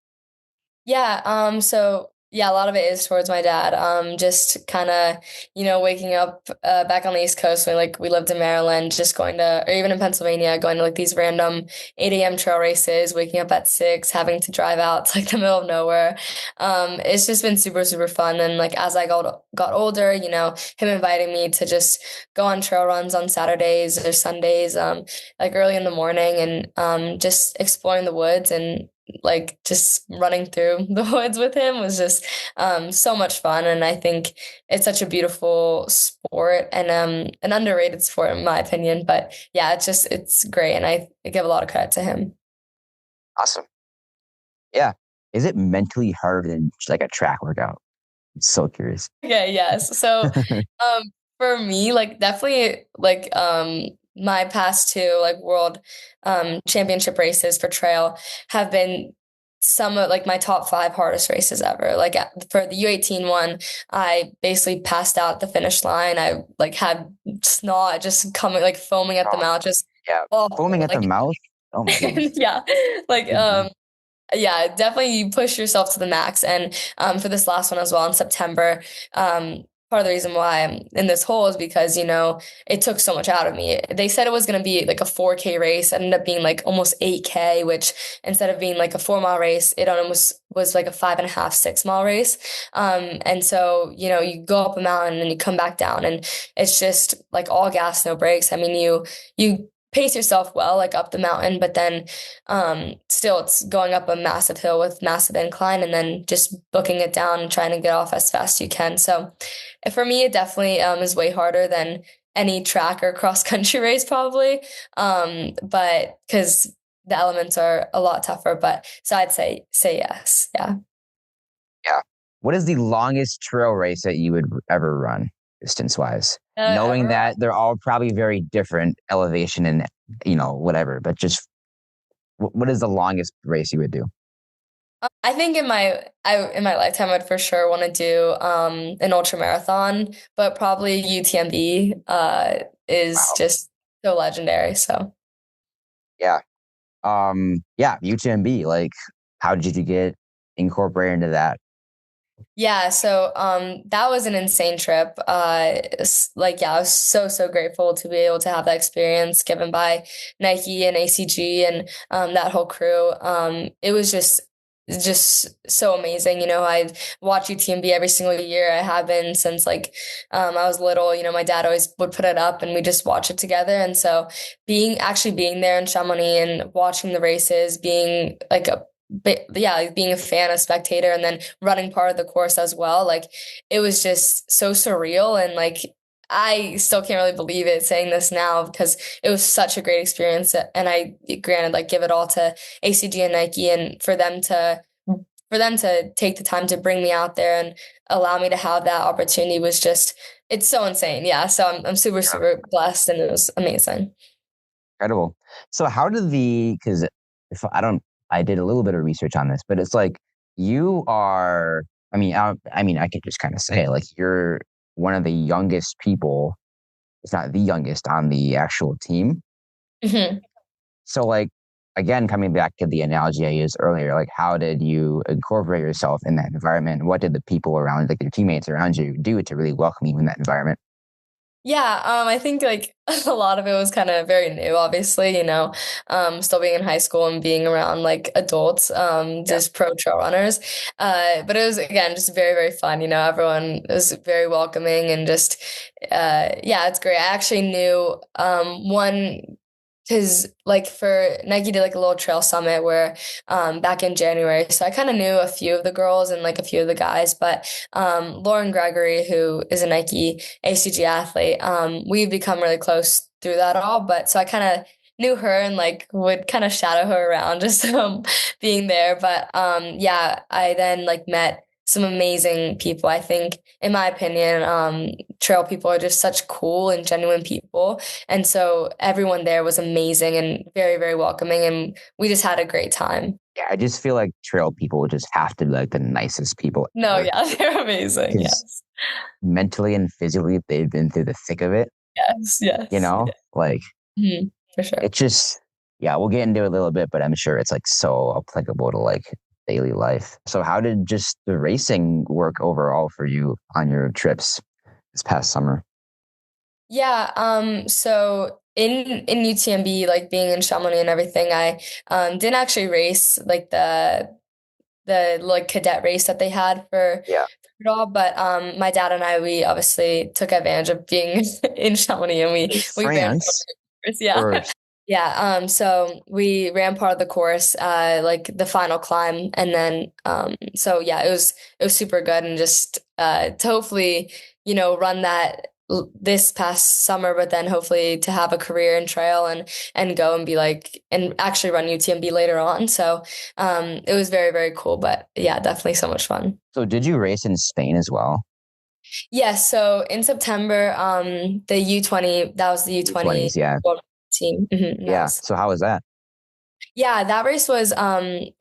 Yeah, so yeah, a lot of it is towards my dad. Just kind of, waking up back on the East Coast when like we lived in Maryland, just going to, or even in Pennsylvania, going to like these random 8 a.m. trail races, waking up at 6, having to drive out to like the middle of nowhere. It's just been super, super fun. And like as I got older, him inviting me to just go on trail runs on Saturdays or Sundays, like early in the morning, and just exploring the woods and like just running through the woods with him was just so much fun. And I think it's such a beautiful sport and an underrated sport in my opinion. But yeah, it's great, and I give a lot of credit to him. Awesome. Yeah. Is it mentally harder than just like a track workout? So curious. Okay, yes. So, um, for me, like definitely like my past two like world championship races for trail have been some of like my top five hardest races ever. Like for the U18 one, I basically passed out at the finish line. I like had snot just coming like foaming at the Oh, mouth, just yeah. awful. Foaming at the Like mouth. Oh my goodness. yeah, like Good grief. yeah, definitely you push yourself to the max. And for this last one as well in September, part of the reason why I'm in this hole is because, it took so much out of me. They said it was going to be like a 4K race. It ended up being like almost 8K, which instead of being like a 4 mile race, it almost was like a 5.5, 6 mile race. And so, you go up a mountain and you come back down and it's just like all gas, no brakes. I mean, you pace yourself well, like up the mountain, but then still it's going up a massive hill with massive incline and then just booking it down and trying to get off as fast as you can. So for me, it definitely is way harder than any track or cross country race probably. But because the elements are a lot tougher, but so I'd say yes. Yeah. Yeah. What is the longest trail race that you would ever run, distance wise? Knowing that they're all probably very different elevation and whatever, but just what is the longest race you would do? I think in my lifetime, I'd for sure want to do an ultra marathon, but probably UTMB is Wow. just so legendary. So Yeah. Yeah, UTMB. Like, how did you get incorporated into that? yeah, so that was an insane trip. Like yeah, I was so grateful to be able to have that experience given by Nike and ACG and that whole crew. It was just so amazing. I watch UTMB every single year. I have been since like I was little. My dad always would put it up and we just watch it together. And so being there in Chamonix and watching the races, being like like being a fan, a spectator, and then running part of the course as well. Like it was just so surreal and like I still can't really believe it saying this now because it was such a great experience. And I granted like give it all to ACG and Nike and for them to take the time to bring me out there and allow me to have that opportunity was just it's so insane. Yeah. So I'm super blessed and it was amazing. Incredible. So how did because if I did a little bit of research on this, but it's like you are, I could just kind of say like you're one of the youngest people, it's not the youngest on the actual team. Mm-hmm. So like, again, coming back to the analogy I used earlier, like how did you incorporate yourself in that environment? What did the people around, like your teammates around you do to really welcome you in that environment? Yeah, I think like a lot of it was kind of very new, obviously, still being in high school and being around like adults, just pro trail runners. But it was again just very, very fun. Everyone was very welcoming and just yeah, it's great. I actually knew one because like for Nike did like a little trail summit where back in January. So I kind of knew a few of the girls and like a few of the guys, but Lauren Gregory, who is a Nike ACG athlete, we've become really close through that all. But so I kind of knew her and like would kind of shadow her around just being there. But yeah, I then like met some amazing people. I think, in my opinion, trail people are just such cool and genuine people. And so everyone there was amazing and very, very welcoming. And we just had a great time. Yeah, I just feel like trail people just have to be like the nicest people No, ever. yeah, they're amazing. Yes. Mentally and physically, they've been through the thick of it. Yes. Like For sure. it just, yeah, we'll get into it a little bit, but I'm sure it's like so applicable to like daily life. So how did just the racing work overall for you on your trips this past summer? Yeah, so in UTMB, like being in Chamonix and everything, I didn't actually race like the like cadet race that they had for it all, but my dad and I we obviously took advantage of being in Chamonix and we ran France? yeah. Yeah, so we ran part of the course, like the final climb, and then so yeah, it was super good, and just to hopefully run that this past summer, but then hopefully to have a career in trail and go and be like and actually run UTMB later on. So it was very, very cool. But yeah, definitely so much fun. So did you race in Spain as well? Yes, so in September, the U20, that was the U20 U20s, yeah. world team. Yeah. So how was that? Yeah, that race was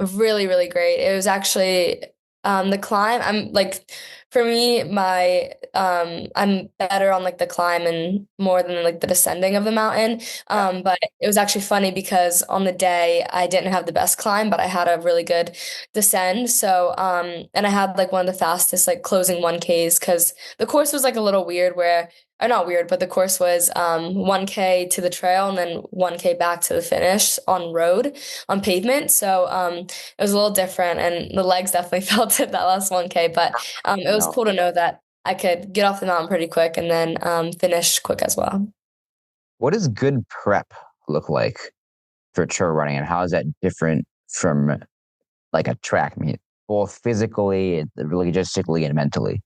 really, really great. It was actually the climb. I'm like for me, my I'm better on like the climb and more than like the descending of the mountain. But it was actually funny because on the day I didn't have the best climb, but I had a really good descend. So and I had like one of the fastest like closing 1Ks because the course was like a little weird where or not weird, but the course was 1K to the trail and then 1K back to the finish on road on pavement. So it was a little different, and the legs definitely felt it that last 1K. But it was cool to know that I could get off the mountain pretty quick and then finish quick as well. What does good prep look like for trail running, and how is that different from like a track meet, both physically, logistically, and mentally?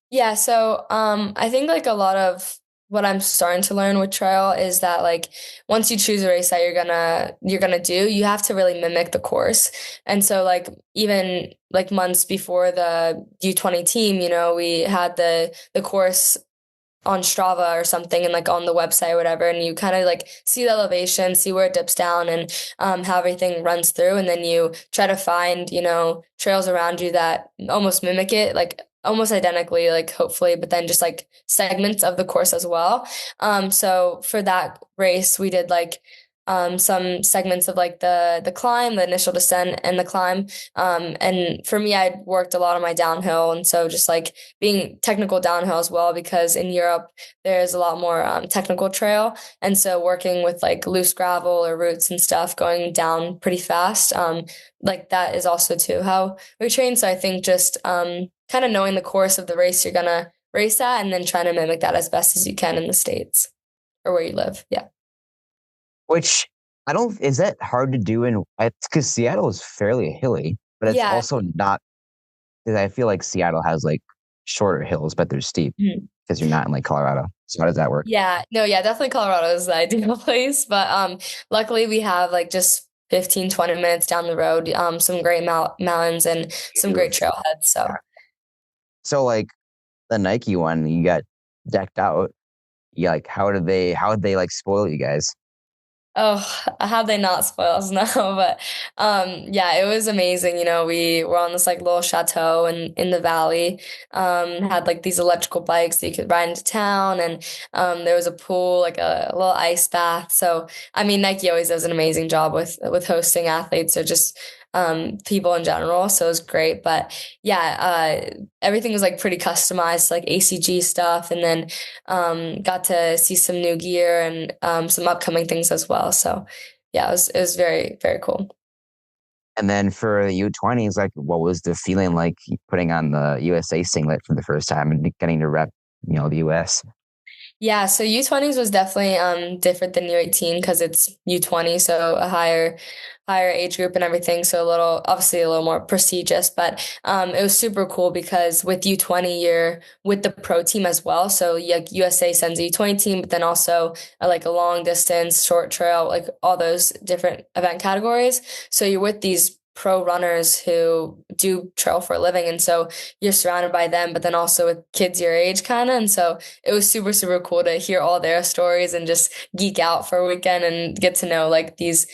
Yeah, so I think like a lot of what I'm starting to learn with trail is that like once you choose a race that you're gonna do, you have to really mimic the course. And so like even like months before the U20 team, you know, we had the course on Strava or something and like on the website or whatever, and you kind of like see the elevation, see where it dips down and how everything runs through, and then you try to find, you know, trails around you that almost mimic it, like almost identically, like hopefully, but then just like segments of the course as well. So for that race, we did like some segments of like the climb, the initial descent and the climb. And for me, I worked a lot on my downhill. And so just like being technical downhill as well, because in Europe, there's a lot more technical trail. And so working with like loose gravel or roots and stuff going down pretty fast, like that is also too how we train. So I think just kind of knowing the course of the race you're going to race at and then trying to mimic that as best as you can in the States or where you live. Yeah. Which I don't, is that hard to do in, because Seattle is fairly hilly, but it's also not, because I feel like Seattle has like shorter hills, but they're steep because you're not in like Colorado. So how does that work? Yeah, no, yeah, definitely Colorado is the ideal place. But luckily we have like just 15, 20 minutes down the road, some great mountains and some great trailheads. So like the Nike one, you got decked out. Yeah, like how would they like spoil you guys? Oh, how they not spoil us now? But yeah, it was amazing. You know, we were on this like little chateau in the valley. Had like these electrical bikes that you could ride into town, and there was a pool, like a little ice bath. So I mean, Nike always does an amazing job with hosting athletes or just people in general. So it was great. But yeah, everything was like pretty customized, like ACG stuff, and then got to see some new gear and some upcoming things as well. So yeah, it was very, very cool. And then for the U20s, like what was the feeling like putting on the USA singlet for the first time and getting to rep, you know, the US? Yeah, so U20s was definitely different than U18 because it's U20, so a higher age group and everything, so obviously a little more prestigious, but it was super cool because with U20 you're with the pro team as well. So USA sends a U20 team, but then also like a long distance, short trail, like all those different event categories. So you're with these pro runners who do trail for a living, and so you're surrounded by them, but then also with kids your age kind of. And so it was super, super cool to hear all their stories and just geek out for a weekend and get to know like these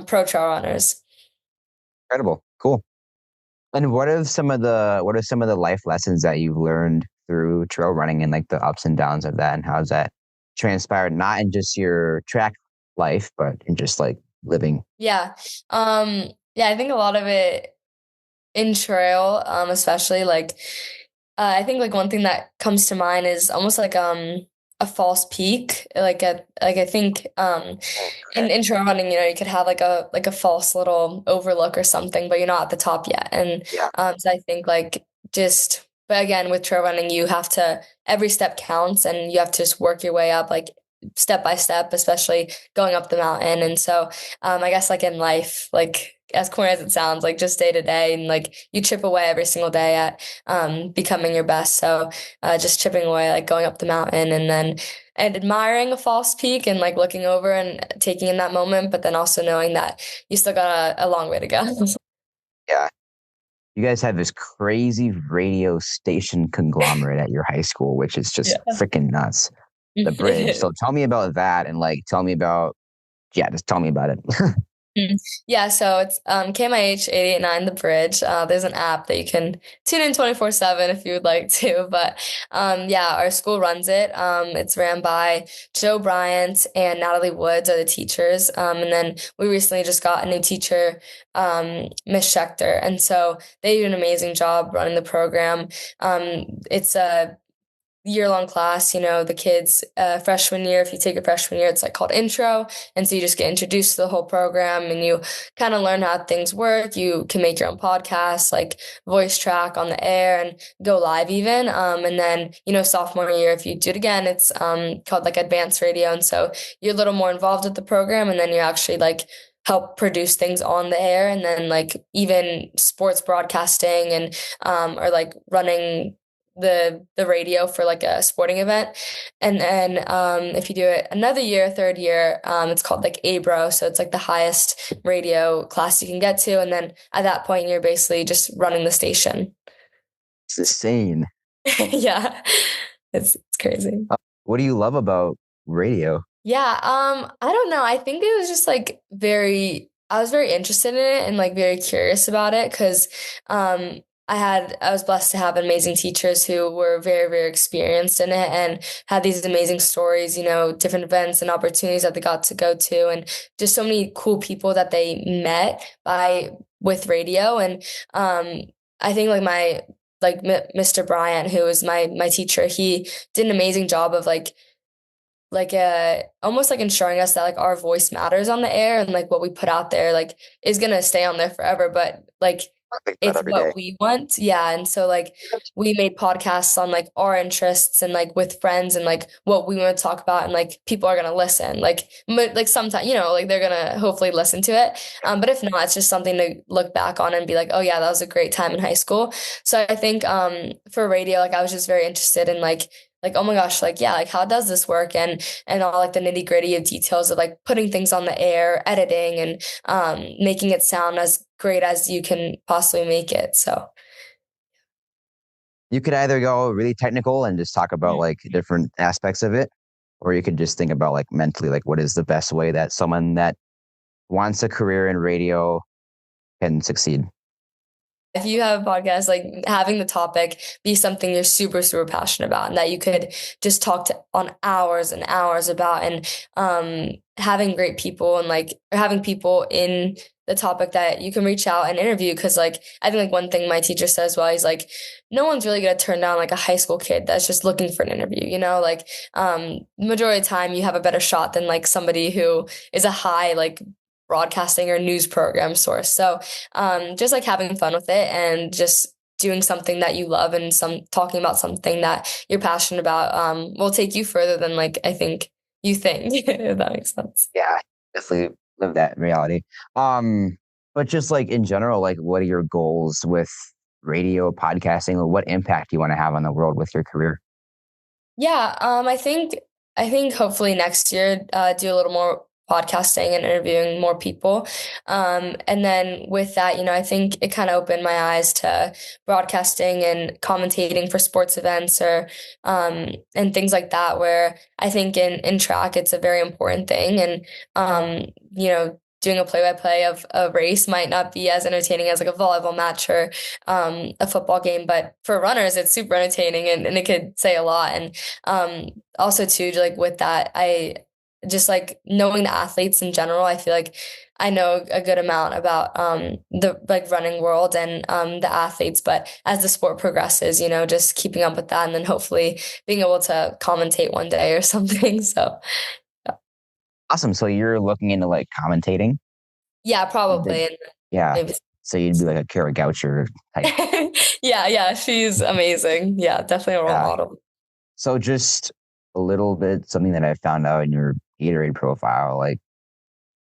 pro trail runners. Incredible. Cool. And what are some of the life lessons that you've learned through trail running and like the ups and downs of that, and how has that transpired not in just your track life, but in just like living? Yeah. Yeah, I think a lot of it in trail, especially like I think like one thing that comes to mind is almost like a false peak. I think in trail running, you know, you could have like a false little overlook or something, but you're not at the top yet. And so I think like just but again with trail running you have to every step counts and you have to just work your way up like step by step, especially going up the mountain. And so I guess like in life, like as corny as it sounds, like just day to day, and like you chip away every single day at becoming your best. So just chipping away, like going up the mountain, and admiring a false peak and like looking over and taking in that moment, but then also knowing that you still got a long way to go. Yeah. You guys have this crazy radio station conglomerate at your high school, which is just freaking nuts. The bridge. So tell me about that, and like tell me about just tell me about it. Yeah, so it's KMIH 889 The Bridge. There's an app that you can tune in 24/7 if you would like to. But yeah, our school runs it. It's ran by Joe Bryant and Natalie Woods are the teachers. And then we recently just got a new teacher, Miss Schechter. And so they do an amazing job running the program. It's a year-long class, the kids freshman year, if you take a freshman year, it's like called intro, and so you just get introduced to the whole program and you kind of learn how things work. You can make your own podcast, like voice track on the air and go live even, and then sophomore year, if you do it again, it's called like advanced radio, and so you're a little more involved with the program, and then you actually like help produce things on the air, and then like even sports broadcasting and or like running the radio for like a sporting event. And then if you do it another year, third year, it's called like ABRO, so it's like the highest radio class you can get to, and then at that point you're basically just running the station. It's insane. Yeah, it's crazy. What do you love about radio? Yeah, I don't know, I think it was just like I was very interested in it and like very curious about it, because I was blessed to have amazing teachers who were very, very experienced in it and had these amazing stories, different events and opportunities that they got to go to, and just so many cool people that they met with radio. And I think like Mr. Bryant, who was my teacher, he did an amazing job of almost like ensuring us that like our voice matters on the air, and like what we put out there like is gonna stay on there forever, but like it's what we want. Yeah. And so like we made podcasts on like our interests and like with friends and like what we want to talk about, and like people are gonna listen, like sometimes like they're gonna hopefully listen to it, but if not, it's just something to look back on and be like, oh yeah, that was a great time in high school. So I think for radio, like I was just very interested in like oh my gosh, like yeah, like how does this work, and all like the nitty gritty of details of like putting things on the air, editing, and making it sound as great as you can possibly make it. So you could either go really technical and just talk about like different aspects of it, or you could just think about like mentally, like what is the best way that someone that wants a career in radio can succeed. If you have a podcast, like having the topic be something you're super, super passionate about, and that you could just talk on hours and hours about, and having great people, and like having people in the topic that you can reach out and interview. Cause like, I think like one thing my teacher says, well, he's like, no one's really going to turn down like a high school kid that's just looking for an interview, like majority of the time you have a better shot than like somebody who is a high, like broadcasting or news program source. So just like having fun with it and just doing something that you love, and talking about something that you're passionate about will take you further than like I think you think, if that makes sense. Yeah, definitely live that reality. But just like in general, like what are your goals with radio podcasting, or what impact do you want to have on the world with your career? Yeah, I think hopefully next year do a little more podcasting and interviewing more people. And then with that, I think it kind of opened my eyes to broadcasting and commentating for sports events or and things like that, where I think in track, it's a very important thing. And, doing a play-by-play of a race might not be as entertaining as like a volleyball match or a football game, but for runners, it's super entertaining and it could say a lot. And also too, like with that, I just like knowing the athletes in general, I feel like I know a good amount about the like running world and the athletes, but as the sport progresses, just keeping up with that, and then hopefully being able to commentate one day or something. So yeah. Awesome. So you're looking into like commentating? Yeah, probably. Yeah. Maybe. So you'd be like a Kara Goucher type. Yeah, she's amazing. Yeah, definitely a role model. So just a little bit something that I found out in your Gatorade profile, like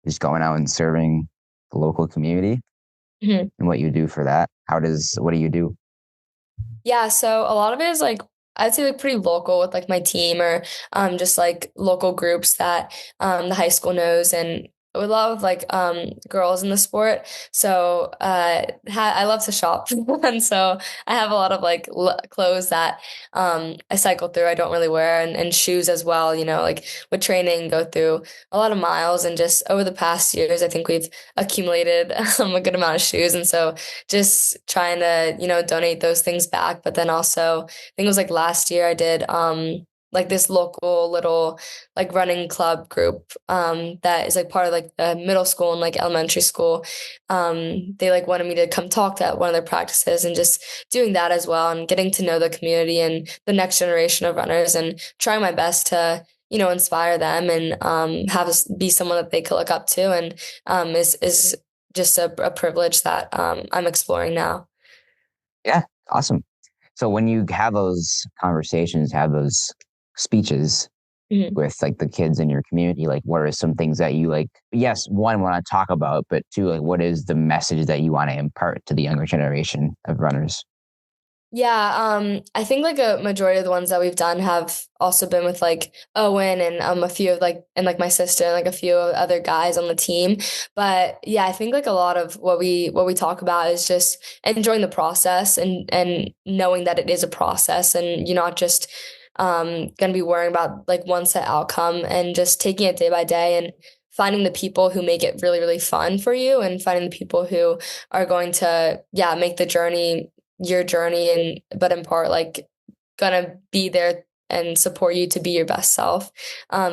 just going out and serving the local community Mhm. and what you do for that? What do you do? Yeah, so a lot of it is like I'd say like pretty local with like my team or just like local groups that the high school knows and a lot of like girls in the sport. So I love to shop and so I have a lot of like clothes that I cycle through I don't really wear and shoes as well, you know, like with training go through a lot of miles and just over the past years I think we've accumulated a good amount of shoes and so just trying to, you know, donate those things back. But then also, I think it was like last year I did like this local little like running club group that is like part of like the middle school and like elementary school. They like wanted me to come talk to at one of their practices and just doing that as well and getting to know the community and the next generation of runners and trying my best to you know inspire them and have us be someone that they could look up to and is just a privilege that I'm exploring now. Yeah, awesome. So when you have those conversations, have those speeches Mhm. with like the kids in your community, like what are some things that you like, yes, one want to talk about, but two, like what is the message that you want to impart to the younger generation of runners? Yeah, I think like a majority of the ones that we've done have also been with like Owen and a few of like and like my sister and like a few other guys on the team. But yeah, I think like a lot of what we talk about is just enjoying the process and knowing that it is a process and you're not just gonna be worrying about like one set outcome and just taking it day by day and finding the people who make it really, really fun for you and finding the people who are going to, yeah, make the journey your journey and but in part like gonna be there and support you to be your best self.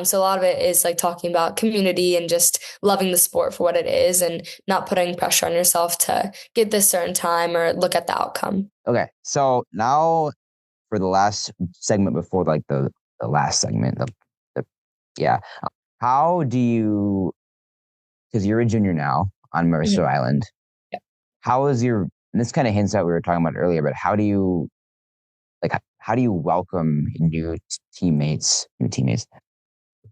So a lot of it is like talking about community and just loving the sport for what it is and not putting pressure on yourself to get this certain time or look at the outcome. Okay, so now for the last segment before like the last segment, the yeah, how do you, because you're a junior now on Mercer Mhm. Island, Yeah. how is your, and this kind of hints at what we were talking about earlier, but how do you like how do you welcome new teammates?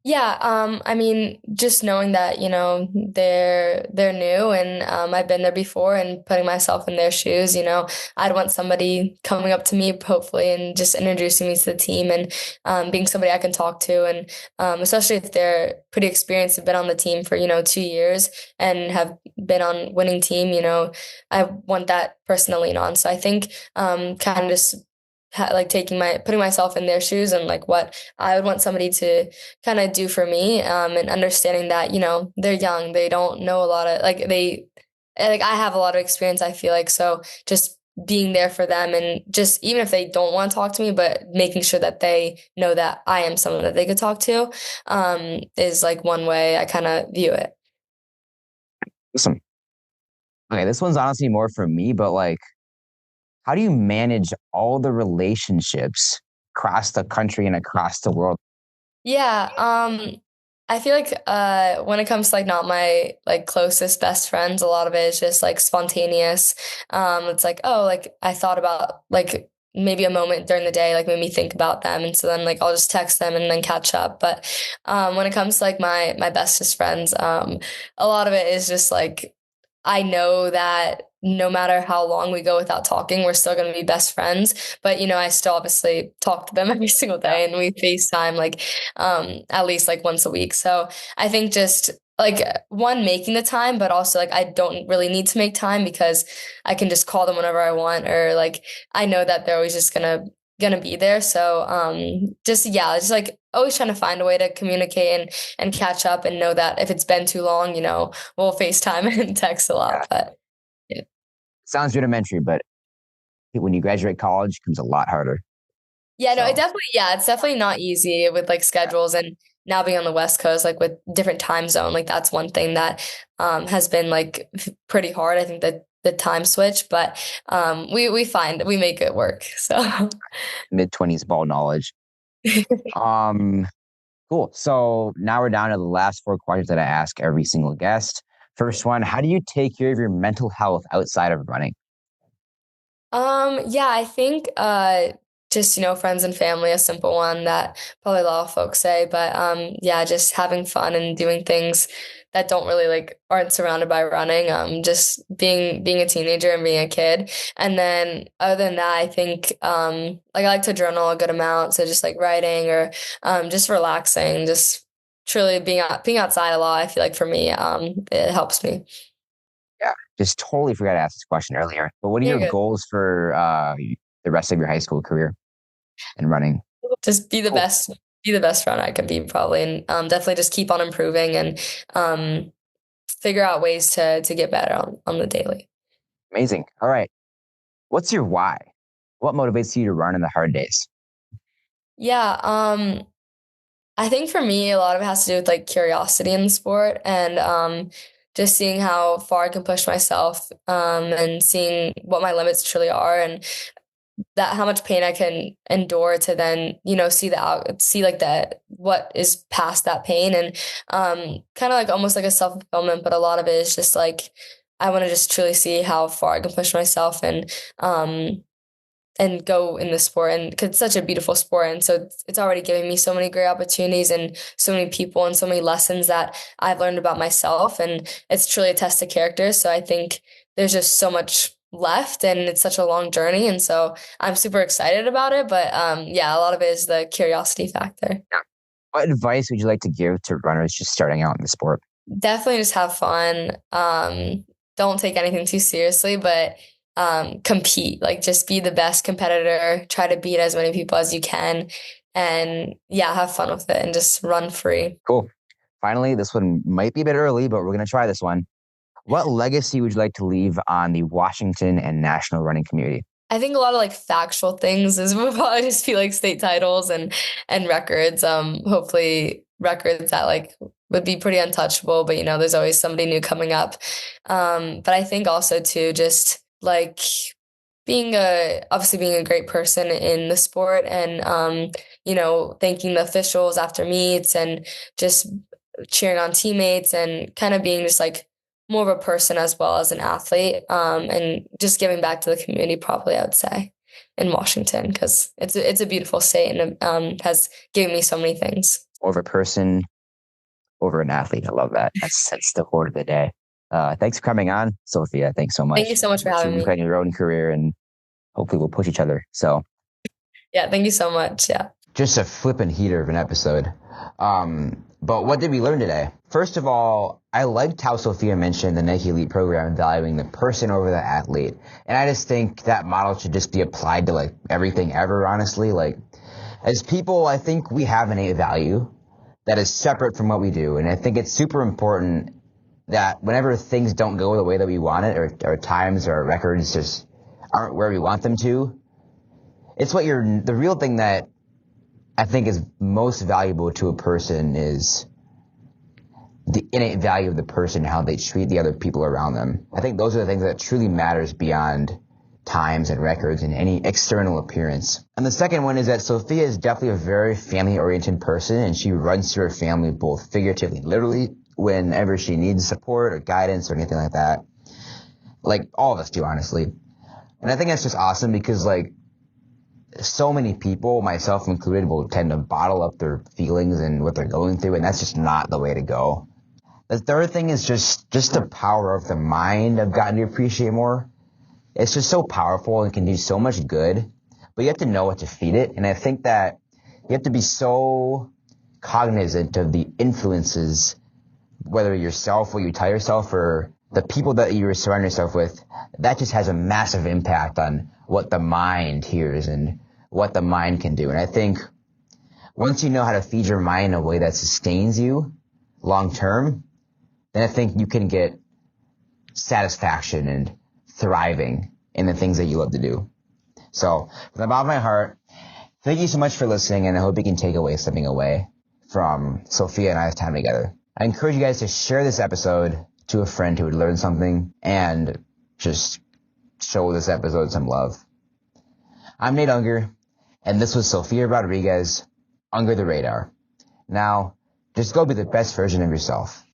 Yeah, I mean, just knowing that, you know, they're new and I've been there before and putting myself in their shoes, you know, I'd want somebody coming up to me hopefully and just introducing me to the team and being somebody I can talk to and especially if they're pretty experienced, have been on the team for, you know, 2 years and have been on winning team, you know, I want that person to lean on. So I think kind of just like putting myself in their shoes and like what I would want somebody to kind of do for me and understanding that you know they're young they don't know a lot of like I have a lot of experience I feel like so just being there for them and just even if they don't want to talk to me but making sure that they know that I am someone that they could talk to is like one way I kind of view it. Awesome. Okay, this one's honestly more for me, but like, how do you manage all the relationships across the country and across the world? Yeah, I feel like when it comes to like not my like closest best friends, a lot of it is just like spontaneous. It's like, oh, like I thought about like maybe a moment during the day like made me think about them and so then like I'll just text them and then catch up. But when it comes to like my bestest friends, a lot of it is just like I know that no matter how long we go without talking, we're still going to be best friends. But, you know, I still obviously talk to them every single day and we FaceTime like at least like once a week. So I think just like one, making the time, but also like I don't really need to make time because I can just call them whenever I want or like I know that they're always just gonna be there. So just yeah, just like always trying to find a way to communicate and catch up and know that if it's been too long, you know, we'll FaceTime and text a Yeah, lot. But yeah. sounds rudimentary, but when you graduate college, it becomes a lot harder. Yeah, no, it So definitely yeah, it's definitely not easy with like schedules and now being on the West Coast, like with different time zone, like that's one thing that has been like pretty hard. I think that the time switch, but we make it work. So mid-20s ball knowledge. Um, cool. So now we're down to the last four questions that I ask every single guest. First one, how do you take care of your mental health outside of running? Yeah, I think just, friends and family, a simple one that probably a lot of folks say. But yeah, just having fun and doing things that don't really aren't surrounded by running. Just being a teenager and being a kid. And then other than that, I think I like to journal a good amount. So just writing or just relaxing, just truly being outside a lot. I feel like for me, it helps me. Yeah, just totally forgot to ask this question earlier. But what are You're your good. goals for the rest of your high school career and running? Just be the best. Be the best runner I can be, probably, and definitely just keep on improving and figure out ways to get better on the daily. Amazing. All right. What's your why? What motivates you to run in the hard days? Yeah, I think for me, a lot of it has to do with curiosity in the sport and just seeing how far I can push myself and seeing what my limits truly are and that how much pain I can endure to then, see what is past that pain and kind of almost like a self-fulfillment, but a lot of it is just I want to just truly see how far I can push myself and go in the sport, and because it's such a beautiful sport, and so it's already giving me so many great opportunities and so many people and so many lessons that I've learned about myself, and it's truly a test of character. So I think there's just so much left, and it's such a long journey, and so I'm super excited about it. But yeah, a lot of it is the curiosity factor. What advice would you like to give to runners just starting out in the sport? Definitely just have fun. Don't take anything too seriously, but compete, just be the best competitor, try to beat as many people as you can, and yeah, have fun with it and just run free. Cool. Finally, this one might be a bit early, but we're going to try this one. What legacy would you like to leave on the Washington and national running community? I think a lot of factual things will probably just be state titles and records. Hopefully records that would be pretty untouchable, but there's always somebody new coming up. But I think also too, just obviously being a great person in the sport and, thanking the officials after meets and just cheering on teammates and kind of being just more of a person as well as an athlete, and just giving back to the community, probably I would say, in Washington, because it's a beautiful state and has given me so many things. More of a person over an athlete. I love that. That's the word of the day. Thanks for coming on, Sophia. Thanks so much. Thank you so much for having me. In your own career, and hopefully we'll push each other. So, yeah, thank you so much. Yeah. Just a flippin' heater of an episode. But what did we learn today? First of all, I liked how Sophia mentioned the Nike Elite program valuing the person over the athlete. And I just think that model should just be applied to everything ever, honestly. As people, I think we have innate value that is separate from what we do. And I think it's super important that whenever things don't go the way that we want it, or times or records just aren't where we want them to, it's the real thing that I think is most valuable to a person is the innate value of the person, how they treat the other people around them. I think those are the things that truly matters beyond times and records and any external appearance. And the second one is that Sophia is definitely a very family-oriented person, and she runs to her family both figuratively and literally whenever she needs support or guidance or anything like that. All of us do, honestly. And I think that's just awesome because so many people, myself included, will tend to bottle up their feelings and what they're going through, and that's just not the way to go. The third thing is just the power of the mind I've gotten to appreciate more. It's just so powerful and can do so much good, but you have to know what to feed it. And I think that you have to be so cognizant of the influences, whether yourself, what you tell yourself, or the people that you surround yourself with. That just has a massive impact on what the mind hears and what the mind can do. And I think once you know how to feed your mind in a way that sustains you long term, then I think you can get satisfaction and thriving in the things that you love to do. So from the bottom of my heart, thank you so much for listening, and I hope you can take something away from Sophia and I's time together. I encourage you guys to share this episode to a friend who would learn something, and just show this episode some love. I'm Nate Unger, and this was Sophia Rodriguez, Under the Radar. Now, just go be the best version of yourself.